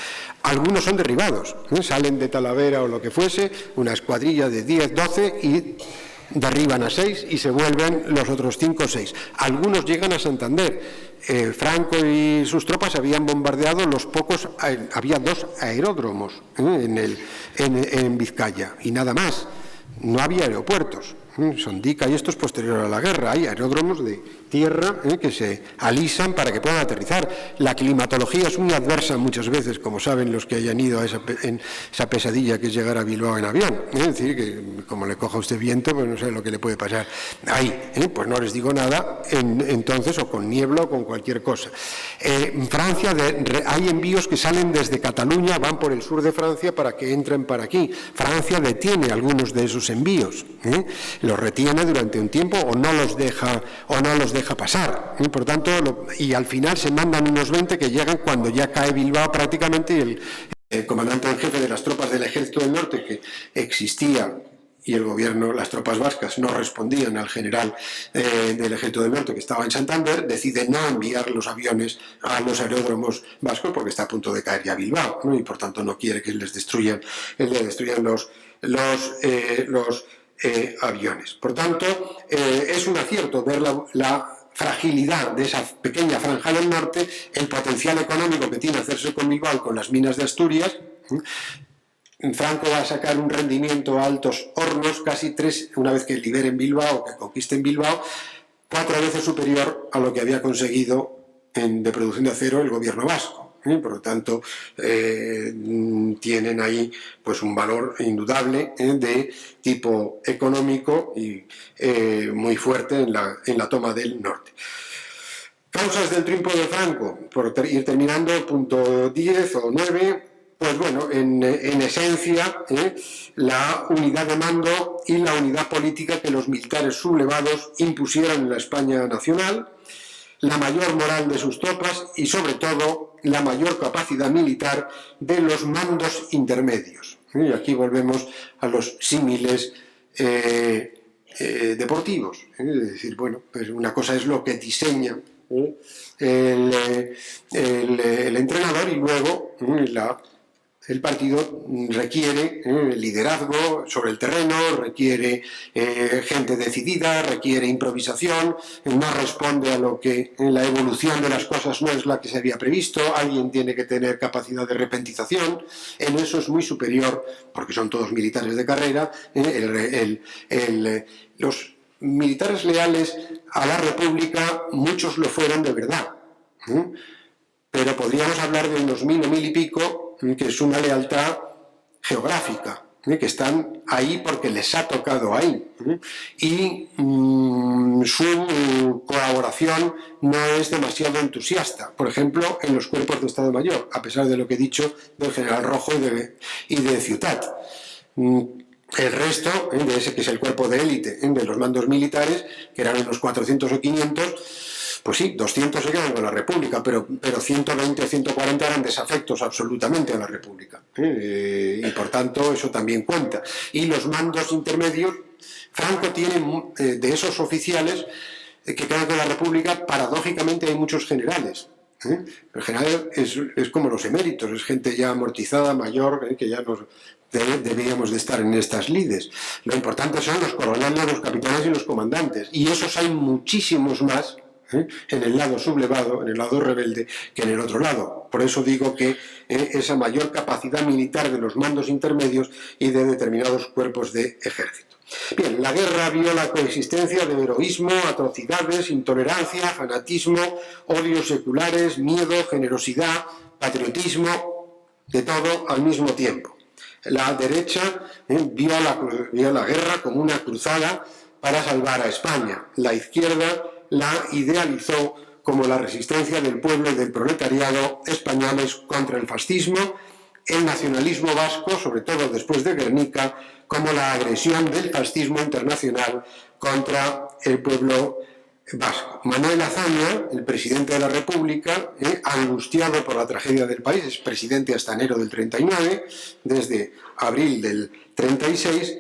Algunos son derribados. Salen de Talavera o lo que fuese, una escuadrilla de 10, 12 y derriban a 6 y se vuelven los otros 5 o 6. Algunos llegan a Santander. Franco y sus tropas habían bombardeado los pocos, había 2 aeródromos en Vizcaya y nada más. No había aeropuertos. Sondica y esto es posterior a la guerra. Hay aeródromos de tierra que se alisan para que puedan aterrizar. La climatología es muy adversa muchas veces, como saben los que hayan ido a esa pesadilla que es llegar a Bilbao en avión. Es decir, que como le coja a usted viento, pues no sé lo que le puede pasar ahí. Pues no les digo nada entonces, o con niebla o con cualquier cosa. En Francia hay envíos que salen desde Cataluña, van por el sur de Francia para que entren para aquí. Francia detiene algunos de esos envíos. Los retiene durante un tiempo o no los deja pasar. Por tanto, y al final se mandan unos 20 que llegan cuando ya cae Bilbao prácticamente, y el comandante en jefe de las tropas del Ejército del Norte, que existía y el gobierno, las tropas vascas, no respondían al general del Ejército del Norte que estaba en Santander, decide no enviar los aviones a los aeródromos vascos porque está a punto de caer ya Bilbao, ¿no? Y por tanto no quiere que les destruyan los aviones. Por tanto, es un acierto ver la fragilidad de esa pequeña franja del norte, el potencial económico que tiene hacerse con Bilbao, con las minas de Asturias. Franco va a sacar un rendimiento a altos hornos, casi 3, una vez que liberen Bilbao, que conquisten Bilbao, 4 veces superior a lo que había conseguido de producción de acero el gobierno vasco. Por lo tanto, tienen ahí pues un valor indudable de tipo económico y muy fuerte en la toma del norte. Causas del triunfo de Franco, por ir terminando, punto 10 o 9, pues bueno, en esencia, la unidad de mando y la unidad política que los militares sublevados impusieron en la España nacional, la mayor moral de sus tropas y, sobre todo, la mayor capacidad militar de los mandos intermedios. Y aquí volvemos a los símiles deportivos. Es decir, bueno, pues una cosa es lo que diseña el entrenador y luego el partido requiere liderazgo sobre el terreno, requiere gente decidida, requiere improvisación, no responde a lo que la evolución de las cosas no es la que se había previsto, alguien tiene que tener capacidad de repentización, en eso es muy superior, porque son todos militares de carrera, los militares leales a la República, muchos lo fueron de verdad, pero podríamos hablar de unos 1000 o 1000 y pico, que es una lealtad geográfica, que están ahí porque les ha tocado ahí, y su colaboración no es demasiado entusiasta, por ejemplo, en los cuerpos de Estado Mayor, a pesar de lo que he dicho del general Rojo y de Ciutat. El resto, de ese que es el cuerpo de élite, de los mandos militares, que eran unos 400 o 500, pues sí, 200 se quedan con la República, pero 120 o 140 eran desafectos absolutamente a la República. Y por tanto eso también cuenta. Y los mandos intermedios, Franco tiene de esos oficiales que quedan con la República, paradójicamente hay muchos generales. El general es como los eméritos, es gente ya amortizada, mayor, que ya deberíamos de estar en estas lides. Lo importante son los coroneles, los capitanes y los comandantes. Y esos hay muchísimos más en el lado sublevado, en el lado rebelde, que en el otro lado. Por eso digo que esa mayor capacidad militar de los mandos intermedios y de determinados cuerpos de ejército. Bien, la guerra vio la coexistencia de heroísmo, atrocidades, intolerancia, fanatismo, odios seculares, miedo, generosidad, patriotismo, de todo al mismo tiempo. La derecha vio la guerra como una cruzada para salvar a España. La izquierda la idealizó como la resistencia del pueblo y del proletariado españoles contra el fascismo, el nacionalismo vasco, sobre todo después de Guernica, como la agresión del fascismo internacional contra el pueblo vasco. Manuel Azaña, el presidente de la República, angustiado por la tragedia del país, es presidente hasta enero del 39, desde abril del 36,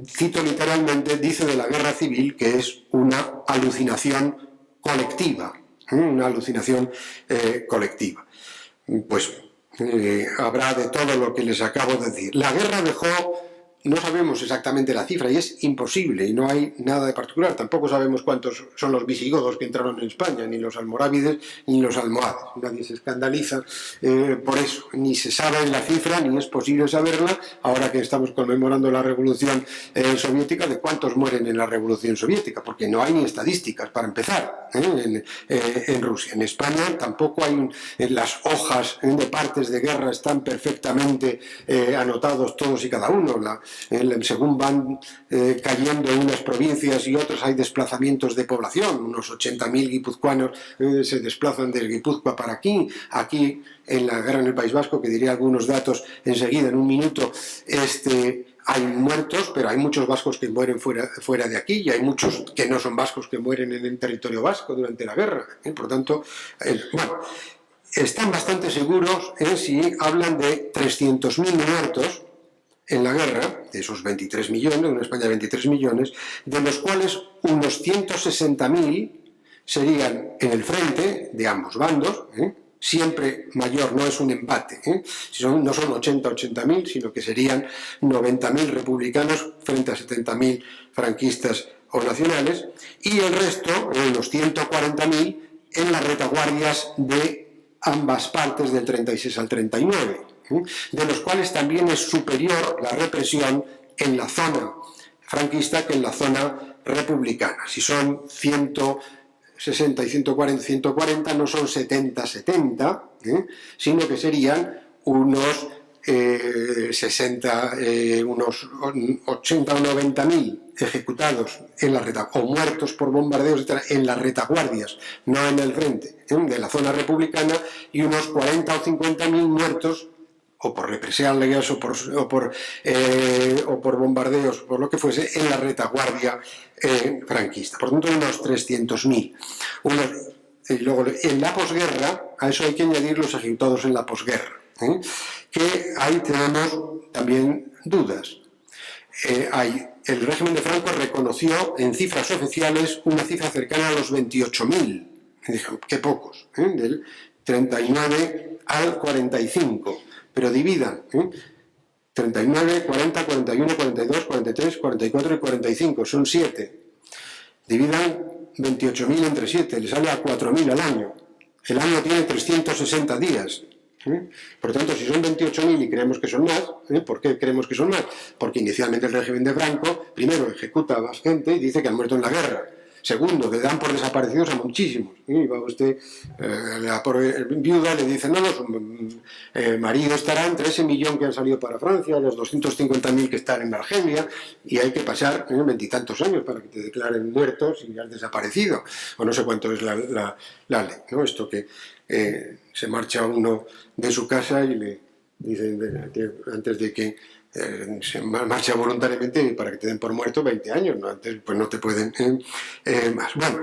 cito literalmente, dice de la guerra civil que es una alucinación colectiva, una alucinación colectiva. Pues habrá de todo lo que les acabo de decir. La guerra dejó, no sabemos exactamente la cifra y es imposible y no hay nada de particular, tampoco sabemos cuántos son los visigodos que entraron en España, ni los almorávides ni los almohades, nadie se escandaliza por eso, ni se sabe la cifra ni es posible saberla ahora que estamos conmemorando la Revolución Soviética, de cuántos mueren en la Revolución Soviética, porque no hay ni estadísticas para empezar en Rusia. En España tampoco hay las hojas de partes de guerra están perfectamente anotados todos y cada uno. Según van cayendo unas provincias y otras hay desplazamientos de población, unos 80.000 guipuzcoanos se desplazan desde Guipúzcoa para aquí en la guerra en el País Vasco, que diré algunos datos enseguida en un minuto, hay muertos, pero hay muchos vascos que mueren fuera de aquí y hay muchos que no son vascos que mueren en el territorio vasco durante la guerra. Por tanto, bueno, están bastante seguros si hablan de 300.000 muertos, en la guerra, de esos 23 millones, de una España de 23 millones, de los cuales unos 160.000 serían en el frente de ambos bandos, siempre mayor, no es un empate, no son 80.000, sino que serían 90.000 republicanos frente a 70.000 franquistas o nacionales, y el resto, unos 140.000, en las retaguardias de ambas partes del 36 al 39, de los cuales también es superior la represión en la zona franquista que en la zona republicana. Si son 160 y 140, no son 70, sino que serían unos 80 o 90.000 ejecutados en la o muertos por bombardeos en las retaguardias, no en el frente, de la zona republicana, y unos 40 o 50.000 muertos o por represalias o por bombardeos, por lo que fuese, en la retaguardia franquista. Por tanto, unos 300.000. Y luego, en la posguerra, a eso hay que añadir los ejecutados en la posguerra, que ahí tenemos también dudas. El régimen de Franco reconoció en cifras oficiales una cifra cercana a los 28.000. Dijeron, qué pocos, del 39 al 45. Pero dividan 39, 40, 41, 42, 43, 44 y 45, son 7. Dividan 28.000 entre 7, le sale a 4.000 al año. El año tiene 360 días. Por tanto, si son 28.000 y creemos que son más, ¿por qué creemos que son más? Porque inicialmente el régimen de Franco, primero, ejecuta a más gente y dice que han muerto en la guerra. Segundo, le dan por desaparecidos a muchísimos. Y va usted, la viuda le dice, no, su marido estará entre ese millón que han salido para Francia, los 250.000 que están en Argelia, y hay que pasar 20 y tantos años para que te declaren muertos y has desaparecido. O no sé cuánto es la ley, ¿no? Esto que se marcha uno de su casa y le dicen, antes de que se marcha voluntariamente para que te den por muerto 20 años, ¿no? Antes pues no te pueden más. Bueno,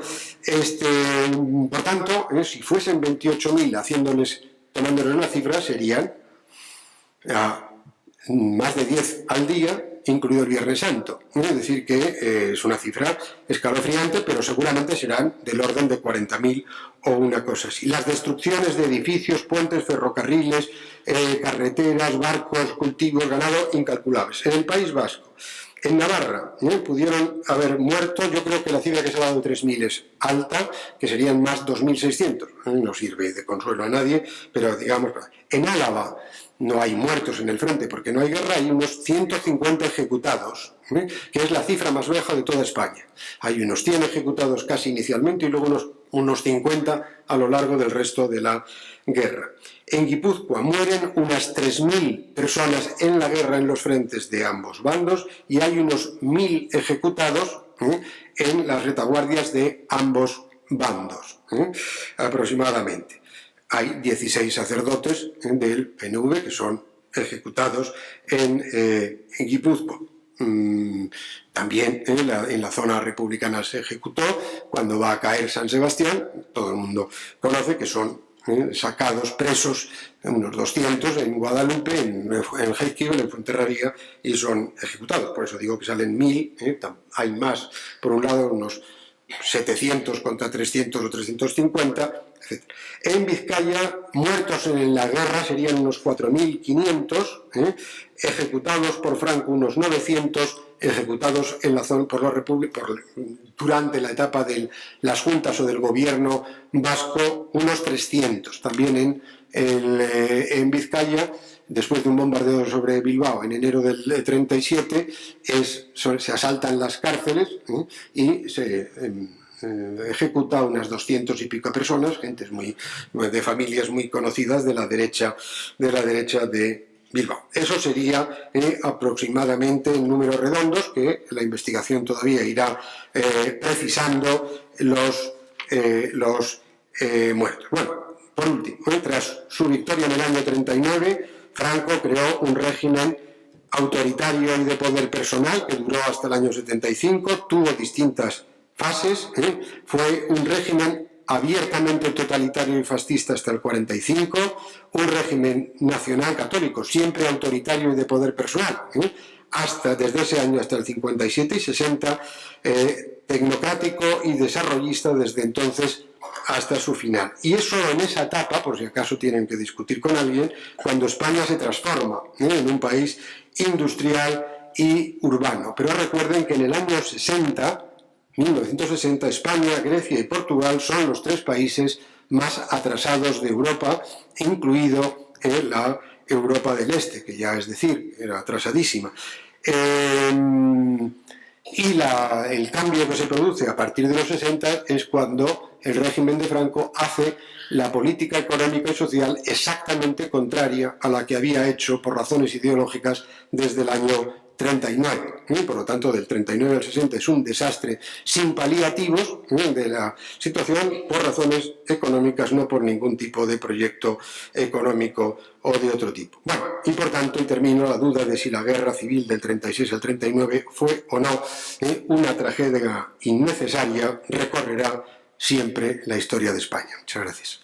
por tanto, si fuesen 28.000 tomándoles una cifra, serían más de 10 al día, incluido el Viernes Santo. Es decir, que es una cifra escalofriante, pero seguramente serán del orden de 40.000 o una cosa así. Las destrucciones de edificios, puentes, ferrocarriles, carreteras, barcos, cultivos, ganado, incalculables. En el País Vasco, en Navarra, pudieron haber muerto, yo creo que la cifra que se ha dado de 3.000 es alta, que serían más 2.600. No sirve de consuelo a nadie, pero digamos, en Álava no hay muertos en el frente porque no hay guerra, hay unos 150 ejecutados, que es la cifra más baja de toda España. Hay unos 100 ejecutados casi inicialmente y luego unos 50 a lo largo del resto de la guerra. En Guipúzcoa mueren unas 3.000 personas en la guerra en los frentes de ambos bandos y hay unos 1.000 ejecutados en las retaguardias de ambos bandos, aproximadamente. Hay 16 sacerdotes del PNV que son ejecutados en Guipúzcoa. También en la zona republicana se ejecutó cuando va a caer San Sebastián. Todo el mundo conoce que son sacados, presos, unos 200 en Guadalupe, en Jaizkibel, en Fuenterrabía, y son ejecutados. Por eso digo que salen 1.000, hay más, por un lado, unos 700 contra 300 o 350, etc. En Vizcaya, muertos en la guerra serían unos 4.500, ejecutados por Franco unos 900, ejecutados en la zona durante la etapa de las juntas o del gobierno vasco unos 300. También en Vizcaya, después de un bombardeo sobre Bilbao en enero del 37, se asaltan las cárceles y se ejecuta unas 200 y pico personas, gentes de familias muy conocidas de la derecha de Bilbao. Eso sería aproximadamente en números redondos, que la investigación todavía irá precisando los muertos. Bueno, por último, tras su victoria en el año 39, Franco creó un régimen autoritario y de poder personal que duró hasta el año 75, tuvo distintas fases, fue un régimen abiertamente totalitario y fascista hasta el 45, un régimen nacional católico, siempre autoritario y de poder personal, hasta desde ese año hasta el 57 y 60, tecnocrático y desarrollista desde entonces hasta su final. Y es solo en esa etapa, por si acaso tienen que discutir con alguien, cuando España se transforma en un país industrial y urbano. Pero recuerden que en el año 1960, España, Grecia y Portugal son los 3 países más atrasados de Europa, incluido la Europa del Este, que ya es decir, era atrasadísima. Y el cambio que se produce a partir de los 60 es cuando el régimen de Franco hace la política económica y social exactamente contraria a la que había hecho por razones ideológicas desde el año 39. Por lo tanto, del 39 al 60 es un desastre sin paliativos de la situación por razones económicas, no por ningún tipo de proyecto económico o de otro tipo. Bueno, y por tanto, y termino, la duda de si la guerra civil del 36 al 39 fue o no una tragedia innecesaria recorrerá siempre la historia de España. Muchas gracias.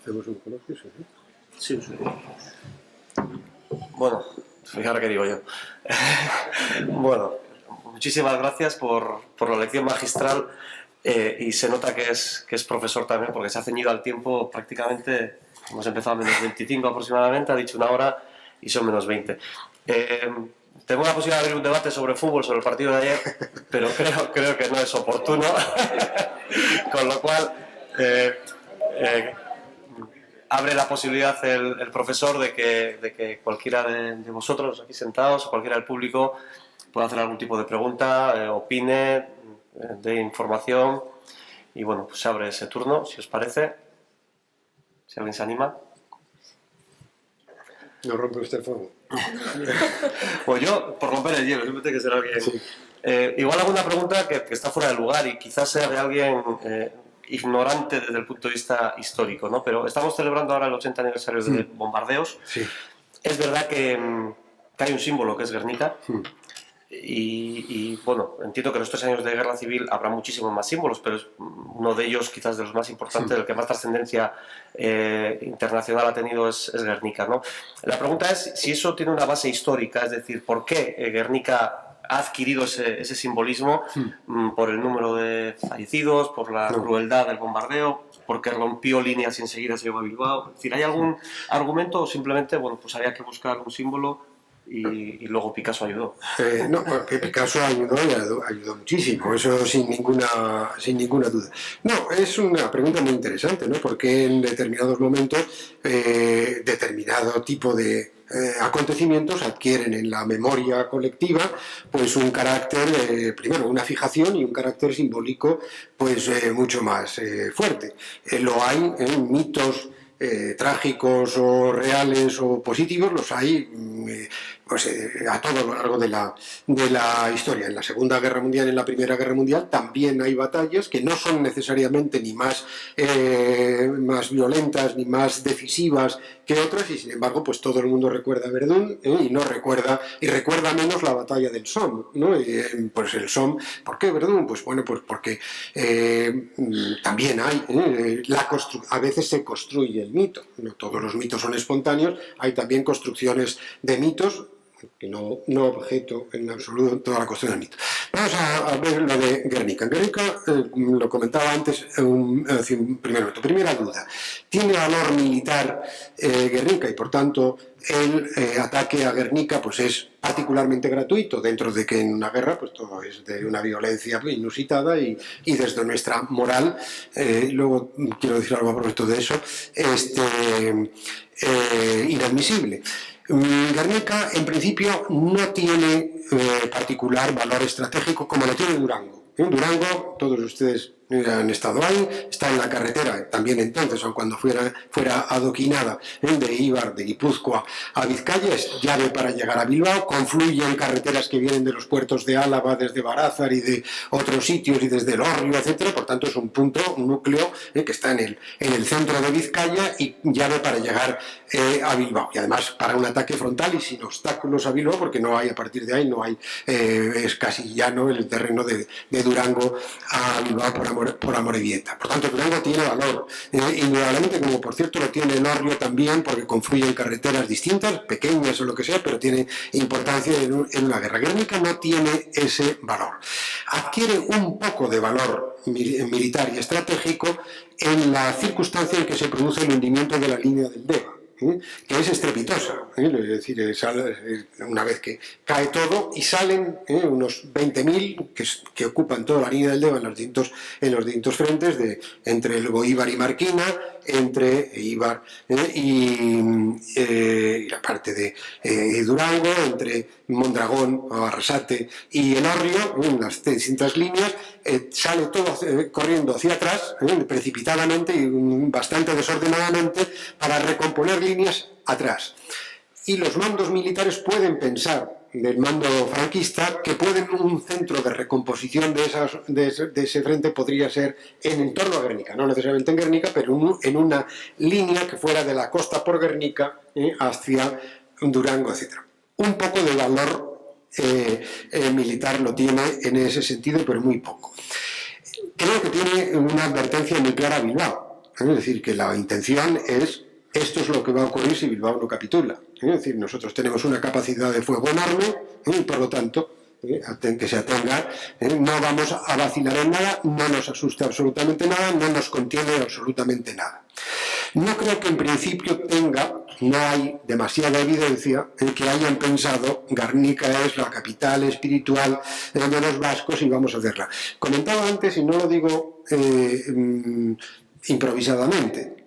¿Hacemos un coloquio? Sí, sí. Bueno, fijaros qué digo yo. Bueno, muchísimas gracias por la lección magistral y se nota que es profesor también porque se ha ceñido al tiempo prácticamente. Hemos empezado a menos 25 aproximadamente, ha dicho 1 hora y son menos 20. Tengo la posibilidad de abrir un debate sobre fútbol, sobre el partido de ayer, pero creo que no es oportuno, con lo cual abre la posibilidad el profesor de que cualquiera de vosotros aquí sentados o cualquiera del público pueda hacer algún tipo de pregunta, opine, dé información y bueno, pues se abre ese turno, si os parece, si alguien se anima. No rompe usted el fuego. Pues yo, por romper el hielo, siempre tiene que ser alguien... Sí. Igual alguna pregunta que está fuera de lugar y quizás sea de alguien ignorante desde el punto de vista histórico, ¿no? Pero estamos celebrando ahora el 80 aniversario de bombardeos. Sí. Es verdad que hay un símbolo que es Guernica. Y bueno, entiendo que en los 3 años de guerra civil habrá muchísimos más símbolos, pero es uno de ellos, quizás de los más importantes, el que más trascendencia internacional ha tenido es Guernica, ¿no? La pregunta es si eso tiene una base histórica, es decir, ¿por qué Guernica ha adquirido ese simbolismo? ¿Por el número de fallecidos, por la crueldad del bombardeo, porque rompió líneas y enseguida se llevó a Bilbao? Es decir, ¿hay algún argumento o simplemente, bueno, pues había que buscar un símbolo y luego Picasso ayudó? No, porque Picasso ayudó y ayudó muchísimo, eso sin ninguna duda. No, es una pregunta muy interesante, ¿no? Porque en determinados momentos determinado tipo de acontecimientos adquieren en la memoria colectiva pues un carácter, primero una fijación y un carácter simbólico pues mucho más fuerte. Lo hay en mitos trágicos o reales o positivos, los hay pues, a todo lo largo de la historia. En la Segunda Guerra Mundial y en la Primera Guerra Mundial también hay batallas que no son necesariamente ni más violentas ni más decisivas que otras, y sin embargo pues todo el mundo recuerda Verdún y recuerda menos la batalla del Somme, ¿no? Pues el Somme, ¿por qué Verdún? Pues bueno, pues porque también hay a veces se construye el mito, no todos los mitos son espontáneos, hay también construcciones de mitos que no objeto en absoluto toda la cuestión del mito. Vamos a ver lo de Guernica. Guernica, lo comentaba antes, primera duda. ¿Tiene valor militar Guernica y por tanto el ataque a Guernica pues es particularmente gratuito, dentro de que en una guerra pues todo es de una violencia inusitada y desde nuestra moral, luego quiero decir algo a propósito de eso, inadmisible? Guernica en principio no tiene particular valor estratégico como lo tiene Durango. En Durango, todos ustedes han estado ahí, está en la carretera, también entonces, aun cuando fuera adoquinada, de Eibar, de Guipúzcoa a Vizcaya, es llave para llegar a Bilbao, confluye en carreteras que vienen de los puertos de Álava, desde Barázar y de otros sitios, y desde Elorrio, etcétera. Por tanto, es un punto, un núcleo que está en el centro de Vizcaya y llave para llegar a Bilbao. Y además para un ataque frontal y sin obstáculos a Bilbao, porque no hay, a partir de ahí, no hay, es casi llano el terreno de Durango a Bilbao por Amorebieta. Por tanto, Durango tiene valor, indudablemente, como por cierto lo tiene Elorrio también, porque confluye en carreteras distintas, pequeñas o lo que sea, pero tiene importancia en una guerra. Guernica no tiene ese valor. Adquiere un poco de valor militar y estratégico en la circunstancia en que se produce el hundimiento de la línea del Deva, que es estrepitosa, es decir, una vez que cae todo y salen unos 20.000 que ocupan toda la línea del Deva en los distintos frentes, entre el Goíbar y Marquina, entre Eibar y la parte de Durango, entre Mondragón, Arrasate y Elorrio, en las distintas líneas, sale todo corriendo hacia atrás, precipitadamente y bastante desordenadamente, para recomponer líneas atrás. Y los mandos militares pueden pensar, del mando franquista, que un centro de recomposición de ese frente podría ser en torno a Guernica, no necesariamente en Guernica, pero en una línea que fuera de la costa por Guernica hacia Durango, etc. Un poco de valor militar lo tiene en ese sentido, pero muy poco. Creo que tiene una advertencia muy clara a Bilbao, es decir, que la intención es: esto es lo que va a ocurrir si Bilbao no capitula. Es decir, nosotros tenemos una capacidad de fuego enorme y, por lo tanto, que se atenga, no vamos a vacilar en nada, no nos asusta absolutamente nada, no nos contiene absolutamente nada. No creo que en principio no hay demasiada evidencia en que hayan pensado Guernica es la capital espiritual de los vascos y vamos a hacerla. Comentaba antes, y no lo digo improvisadamente,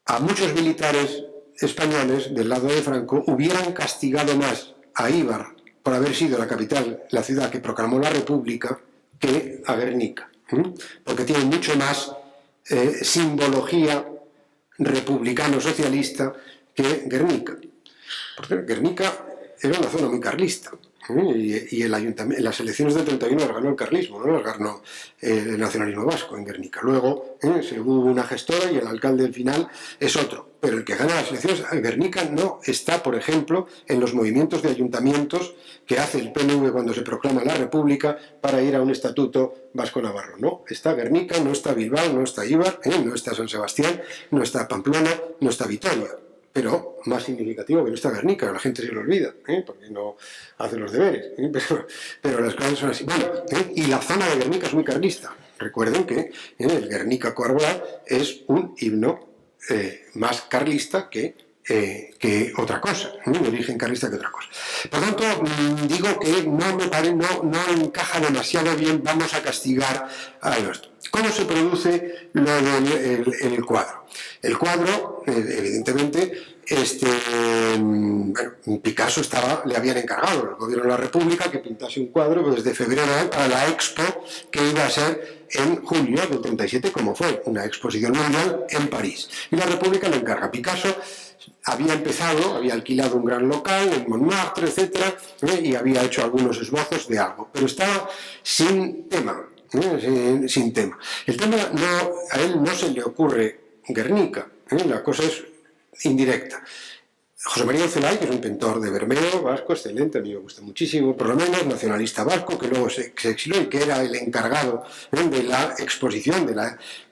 a muchos militares españoles del lado de Franco hubieran castigado más a Eibar por haber sido la capital, la ciudad que proclamó la República, que a Guernica, porque tiene mucho más simbología republicano-socialista que Guernica. Porque Guernica era una zona muy carlista, y en las elecciones del 31 las ganó el carlismo, no las ganó el nacionalismo vasco en Guernica. Luego hubo una gestora y el alcalde del final es otro, pero el que gana las elecciones en Guernica no está, por ejemplo, en los movimientos de ayuntamientos que hace el PNV cuando se proclama la República para ir a un estatuto vasco-navarro. No, está Guernica, no está Bilbao, no está Eibar, no está San Sebastián, no está Pamplona, no está Vitoria. Pero más significativo que no está Guernica, la gente se lo olvida, porque no hace los deberes, pero las cosas son así. Bueno, y la zona de Guernica es muy carlista. Recuerden que el Guernica Coarbora es un himno más carlista que otra cosa, de origen carlista que otra cosa. Por tanto, digo que no encaja demasiado bien, vamos a castigar a esto. ¿Cómo se produce lo del cuadro? El cuadro, evidentemente, Picasso le habían encargado al gobierno de la República que pintase un cuadro desde febrero para la Expo que iba a ser en julio del 37, como fue una exposición mundial en París. Y la República le encarga. Picasso había alquilado un gran local en Montmartre, etcétera, y había hecho algunos esbozos de algo, pero estaba sin tema. Sin tema. El tema a él no se le ocurre Guernica, la cosa es indirecta. José María Celay, que es un pintor de Bermeo, vasco, excelente, a mí me gusta muchísimo, por lo menos nacionalista vasco, que luego se exilió y que era el encargado de la exposición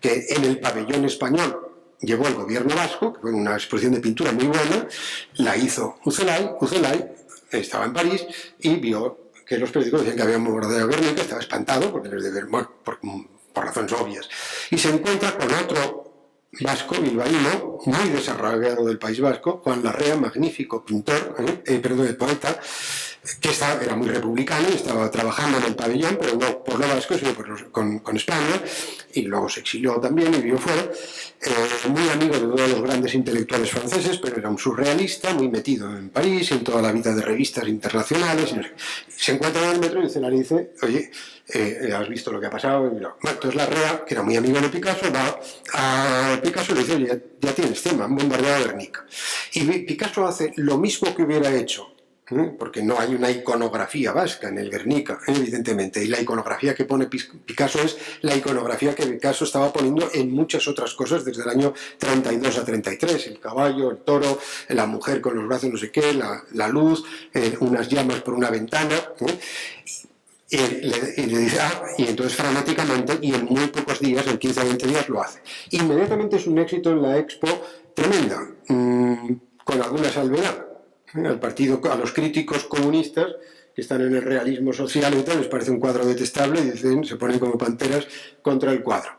que en el pabellón español llevó el gobierno vasco, que fue una exposición de pintura muy buena, la hizo Ucelay estaba en París y vio que los periódicos decían que había bombardeado a Guernica, estaba espantado porque les debe, por razones obvias, y se encuentra con otro vasco, bilbaíno, muy desarrollado del País Vasco, Juan Larrea, magnífico pintor, poeta, que era muy republicano y estaba trabajando en el pabellón, pero no por lo vasco, sino con España, y luego se exilió también y vivió fuera. Muy amigo de todos los grandes intelectuales franceses, pero era un surrealista, muy metido en París, en toda la vida de revistas internacionales. Se encuentra en el metro y le dice, oye, ¿has visto lo que ha pasado? Y bueno, entonces Larrea, que era muy amigo de Picasso, va a Picasso y le dice, oye, ya tienes tema, han bombardeado Guernica. Y Picasso hace lo mismo que hubiera hecho, porque no hay una iconografía vasca en el Guernica, evidentemente, y la iconografía que pone Picasso es la iconografía que Picasso estaba poniendo en muchas otras cosas desde el año 32 a 33, el caballo, el toro, la mujer con los brazos no sé qué, la luz, unas llamas por una ventana, y le dice, y entonces frenéticamente, y en muy pocos días, en 15 o 20 días lo hace. Inmediatamente es un éxito en la Expo tremenda, con alguna salvedad. Al partido, a los críticos comunistas que están en el realismo social y tal, les parece un cuadro detestable y dicen, se ponen como panteras contra el cuadro.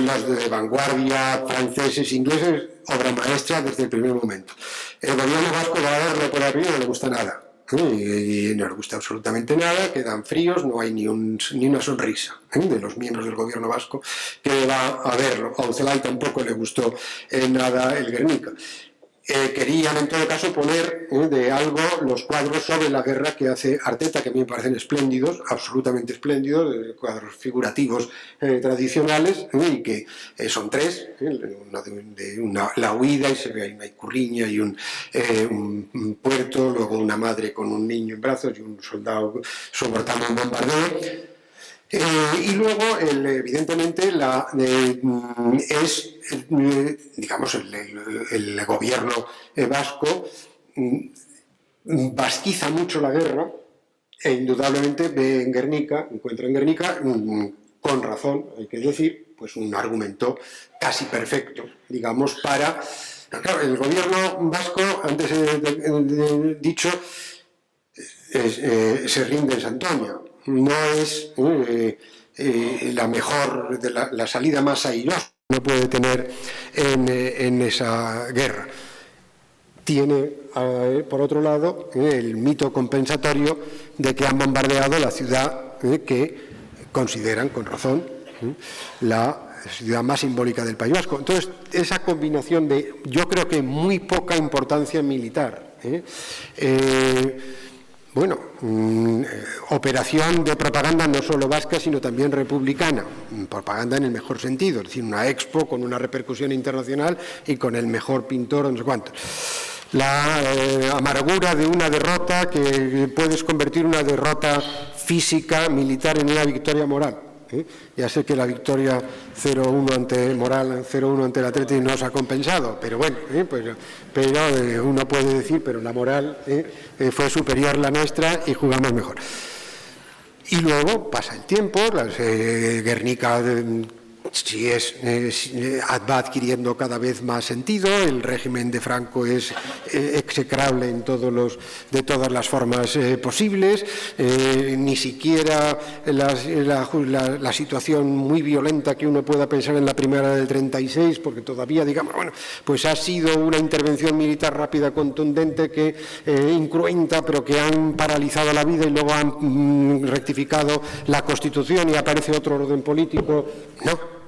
Los de vanguardia, franceses, ingleses, obra maestra desde el primer momento. El gobierno vasco va a verlo por arriba y no le gusta nada. Y no les gusta absolutamente nada, quedan fríos, no hay ni una sonrisa de los miembros del gobierno vasco que va a verlo. A Ucelay tampoco le gustó nada el Guernica. Querían en todo caso poner de algo los cuadros sobre la guerra que hace Arteta, que a mí me parecen espléndidos, absolutamente espléndidos, cuadros figurativos tradicionales, y que son tres, la huida, y se ve ahí una icurriña y un puerto, luego una madre con un niño en brazos y un soldado soportando un bombardeo. Y luego, evidentemente, digamos, el gobierno vasco vasquiza mucho la guerra e indudablemente ve en Guernica, encuentra en Guernica, con razón, hay que decir, pues un argumento casi perfecto, digamos, para... Claro, el gobierno vasco, antes he dicho, se rinde en Santoña. No es la mejor, la salida más airosa que uno puede tener en esa guerra. Tiene, por otro lado, el mito compensatorio de que han bombardeado la ciudad que consideran, con razón, la ciudad más simbólica del País Vasco. Entonces, esa combinación de, yo creo que muy poca importancia militar, bueno, operación de propaganda no solo vasca, sino también republicana, propaganda en el mejor sentido, es decir, una expo con una repercusión internacional y con el mejor pintor, no sé cuánto. La amargura de una derrota que puedes convertir una derrota física, militar, en una victoria moral. Ya sé que la victoria 0-1 ante Moral, 0-1 ante el Atlético no se ha compensado, pero bueno, pero uno puede decir, pero la moral fue superior a la nuestra y jugamos mejor. Y luego pasa el tiempo, Guernica va adquiriendo cada vez más sentido, el régimen de Franco es execrable de todas las formas posibles, ni siquiera la situación muy violenta que uno pueda pensar en la primavera del 36, porque todavía, digamos, bueno, pues ha sido una intervención militar rápida, contundente, incruenta, pero que han paralizado la vida y luego han rectificado la Constitución y aparece otro orden político. No.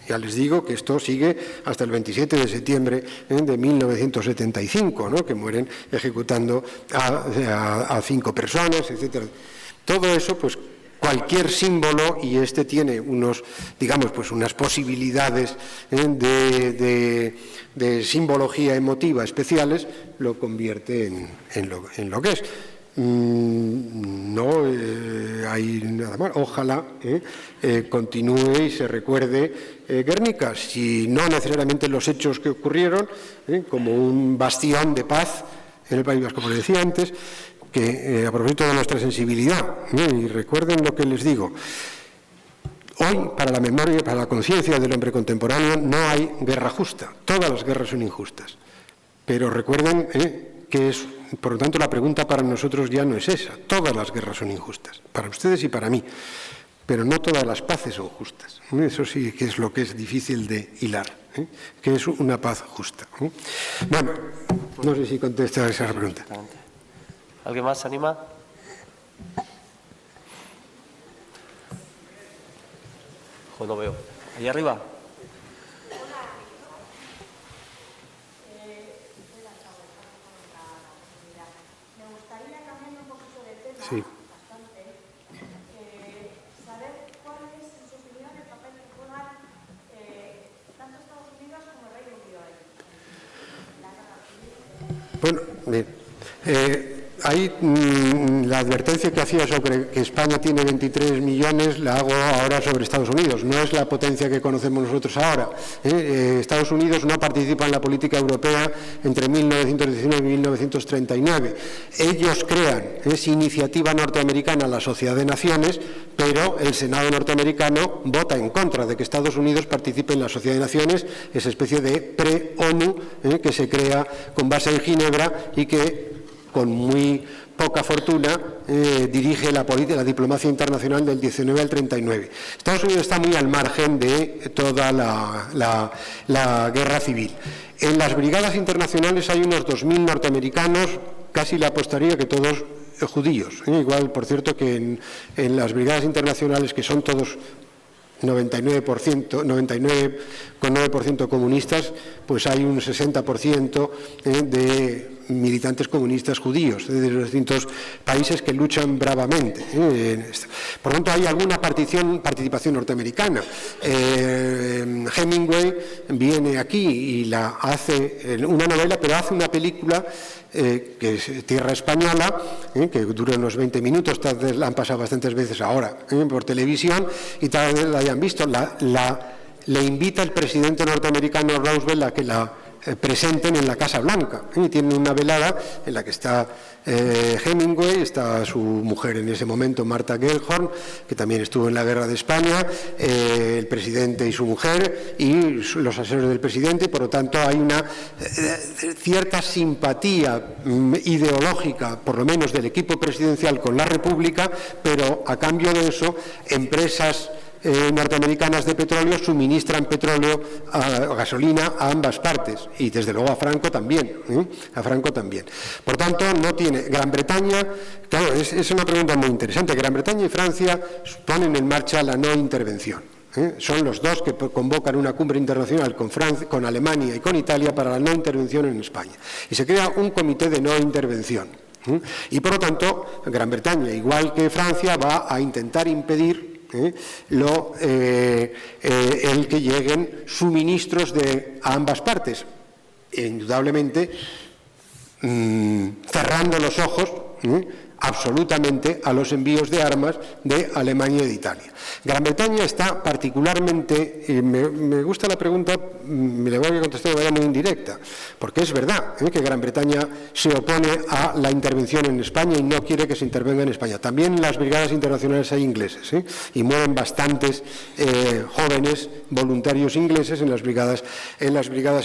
Ya les digo que esto sigue hasta el 27 de septiembre de 1975, ¿no? Que mueren ejecutando a 5 personas, etc. Todo eso, pues cualquier símbolo, y este tiene unos, digamos, pues unas posibilidades de simbología emotiva especiales, lo convierte en lo que es. No hay nada más. Ojalá continúe y se recuerde Guernica, si no necesariamente los hechos que ocurrieron, como un bastión de paz en el País Vasco, como decía antes, que a propósito de nuestra sensibilidad, y recuerden lo que les digo, hoy para la memoria, para la conciencia del hombre contemporáneo, no hay guerra justa, todas las guerras son injustas, pero recuerden que es. Por lo tanto, la pregunta para nosotros ya no es esa. Todas las guerras son injustas, para ustedes y para mí, pero no todas las paces son justas. Eso sí que es lo que es difícil de hilar, que es una paz justa. Bueno, no sé si contesta esa pregunta. ¿Alguien más se anima? Pues no veo. ¿Ahí arriba? Sí. Saber cuál es, en su opinión, el papel que juegan tanto Estados Unidos como el Reino Unido ahí. Bueno, bien. Ahí la advertencia que hacía sobre que España tiene 23 millones la hago ahora sobre Estados Unidos. No es la potencia que conocemos nosotros ahora. Estados Unidos no participa en la política europea entre 1919 y 1939. Ellos crean, es iniciativa norteamericana la Sociedad de Naciones, pero el Senado norteamericano vota en contra de que Estados Unidos participe en la Sociedad de Naciones, esa especie de pre-ONU que se crea con base en Ginebra y que con muy poca fortuna dirige la diplomacia internacional del 19 al 39. Estados Unidos está muy al margen de toda la guerra civil. En las brigadas internacionales hay unos 2.000 norteamericanos, casi le apostaría que todos judíos. Igual, por cierto, que en las brigadas internacionales, que son todos 99,9% comunistas, pues hay un 60% de militantes comunistas judíos de los distintos países que luchan bravamente. Por lo tanto, hay alguna participación norteamericana. Hemingway viene aquí y la hace una novela, pero hace una película que es Tierra Española, que dura unos 20 minutos, tal vez la han pasado bastantes veces ahora por televisión y tal vez la hayan visto. Le invita el presidente norteamericano Roosevelt a que la presenten en la Casa Blanca. Tienen una velada en la que está Hemingway, está su mujer en ese momento, Martha Gellhorn, que también estuvo en la Guerra de España, el presidente y su mujer, y los asesores del presidente, y por lo tanto hay una cierta simpatía ideológica, por lo menos del equipo presidencial con la República, pero a cambio de eso, empresas norteamericanas de petróleo suministran petróleo o gasolina a ambas partes y desde luego a Franco también, Por tanto, no tiene Gran Bretaña, claro, es una pregunta muy interesante. Gran Bretaña y Francia ponen en marcha la no intervención. Son los dos que convocan una cumbre internacional con Alemania y con Italia para la no intervención en España. Y se crea un comité de no intervención. Y por lo tanto, Gran Bretaña, igual que Francia, va a intentar impedir el que lleguen suministros a ambas partes, indudablemente cerrando los ojos absolutamente a los envíos de armas de Alemania y de Italia. Gran Bretaña está particularmente, me gusta la pregunta, me la voy a contestar de manera muy indirecta, porque es verdad que Gran Bretaña se opone a la intervención en España y no quiere que se intervenga en España. También en las brigadas internacionales hay ingleses, y mueren bastantes jóvenes voluntarios ingleses en las brigadas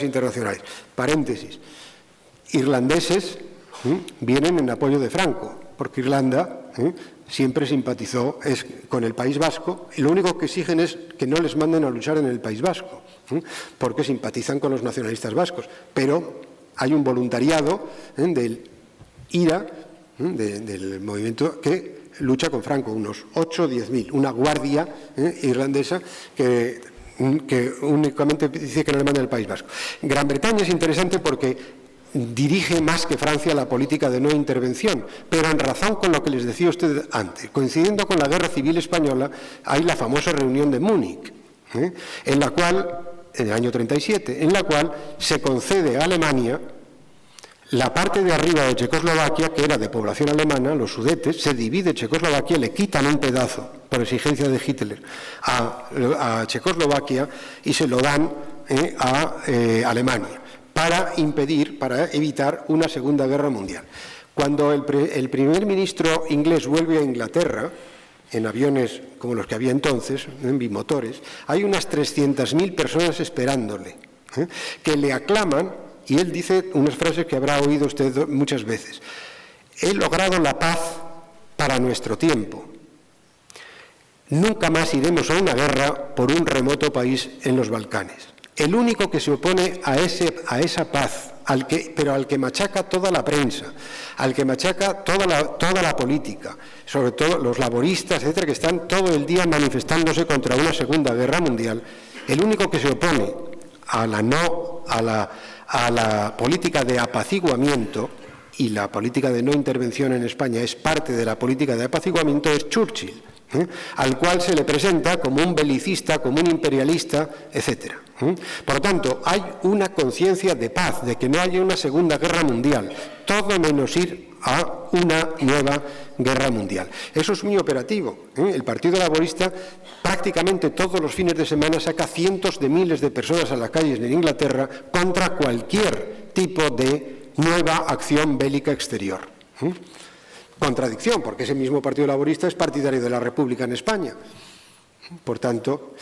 internacionales. Paréntesis, irlandeses vienen en apoyo de Franco, porque Irlanda siempre simpatizó con el País Vasco y lo único que exigen es que no les manden a luchar en el País Vasco, porque simpatizan con los nacionalistas vascos. Pero hay un voluntariado del IRA, del movimiento que lucha con Franco, unos 8 o 10.000, una guardia irlandesa que únicamente dice que no le manden al País Vasco. Gran Bretaña es interesante porque dirige más que Francia la política de no intervención, pero en razón con lo que les decía usted antes, coincidiendo con la Guerra Civil Española, hay la famosa reunión de Múnich, en la cual, en el año 37, en la cual se concede a Alemania la parte de arriba de Checoslovaquia, que era de población alemana, los Sudetes, se divide Checoslovaquia, le quitan un pedazo, por exigencia de Hitler, a Checoslovaquia y se lo dan a Alemania, para evitar una Segunda Guerra Mundial. Cuando el primer ministro inglés vuelve a Inglaterra, en aviones como los que había entonces, en bimotores, hay unas 300.000 personas esperándole, que le aclaman, y él dice unas frases que habrá oído usted muchas veces. He logrado la paz para nuestro tiempo. Nunca más iremos a una guerra por un remoto país en los Balcanes. El único que se opone a esa paz pero al que machaca toda la prensa, al que machaca toda la política, sobre todo los laboristas, etcétera, que están todo el día manifestándose contra una Segunda Guerra Mundial, el único que se opone a la política de apaciguamiento, y la política de no intervención en España es parte de la política de apaciguamiento, es Churchill, al cual se le presenta como un belicista, como un imperialista, etcétera. Por lo tanto, hay una conciencia de paz, de que no haya una Segunda Guerra Mundial, todo menos ir a una nueva guerra mundial. Eso es muy operativo. El Partido Laborista prácticamente todos los fines de semana saca cientos de miles de personas a las calles en Inglaterra contra cualquier tipo de nueva acción bélica exterior. Contradicción, porque ese mismo Partido Laborista es partidario de la República en España. Por tanto,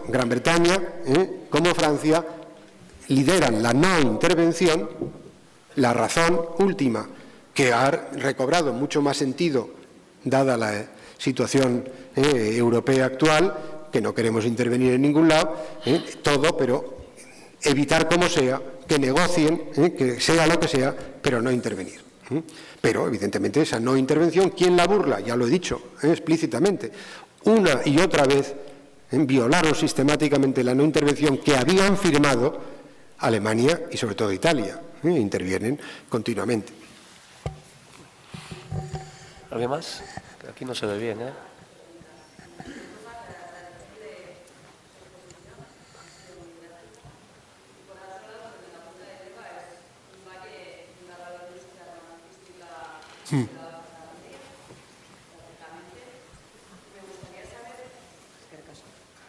Gran Bretaña, como Francia, lideran la no intervención, la razón última que ha recobrado mucho más sentido dada la situación europea actual, que no queremos intervenir en ningún lado, todo, pero evitar como sea, que negocien, que sea lo que sea, pero no intervenir. Pero, evidentemente, esa no intervención, ¿quién la burla? Ya lo he dicho explícitamente. Una y otra vez violaron sistemáticamente la no intervención que habían firmado Alemania y, sobre todo, Italia. Intervienen continuamente. ¿Alguien más? Aquí no se ve bien,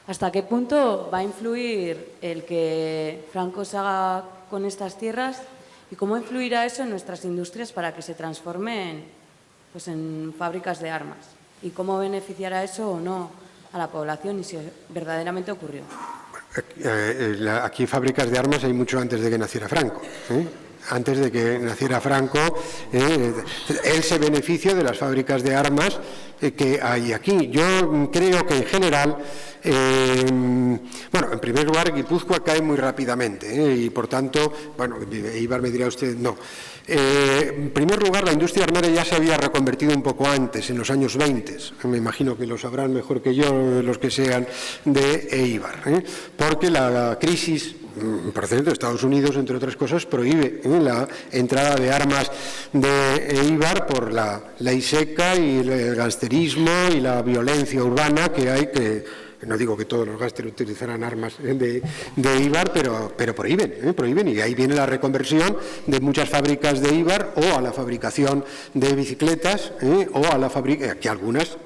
¿Hasta qué punto va a influir el que Franco se haga con estas tierras y cómo influirá eso en nuestras industrias para que se transformen pues, en fábricas de armas? ¿Y cómo beneficiará eso o no a la población y si verdaderamente ocurrió? Aquí fábricas de armas hay mucho antes de que naciera Franco. Antes de que naciera Franco, él se beneficia de las fábricas de armas que hay aquí. Yo creo que en general, bueno, en primer lugar, Guipúzcoa cae muy rápidamente y por tanto, bueno, Eibar me dirá usted, no. En primer lugar, la industria armera ya se había reconvertido un poco antes, en los años 20. Me imagino que lo sabrán mejor que yo los que sean de Eibar, porque la crisis procedente de Estados Unidos, entre otras cosas, prohíbe la entrada de armas de Eibar por la ley seca y el gangsterismo y la violencia urbana que hay, que no digo que todos los gángsters utilizarán armas de Eibar, pero prohíben, y ahí viene la reconversión de muchas fábricas de Eibar o a la fabricación de bicicletas o a la fabricación, que algunas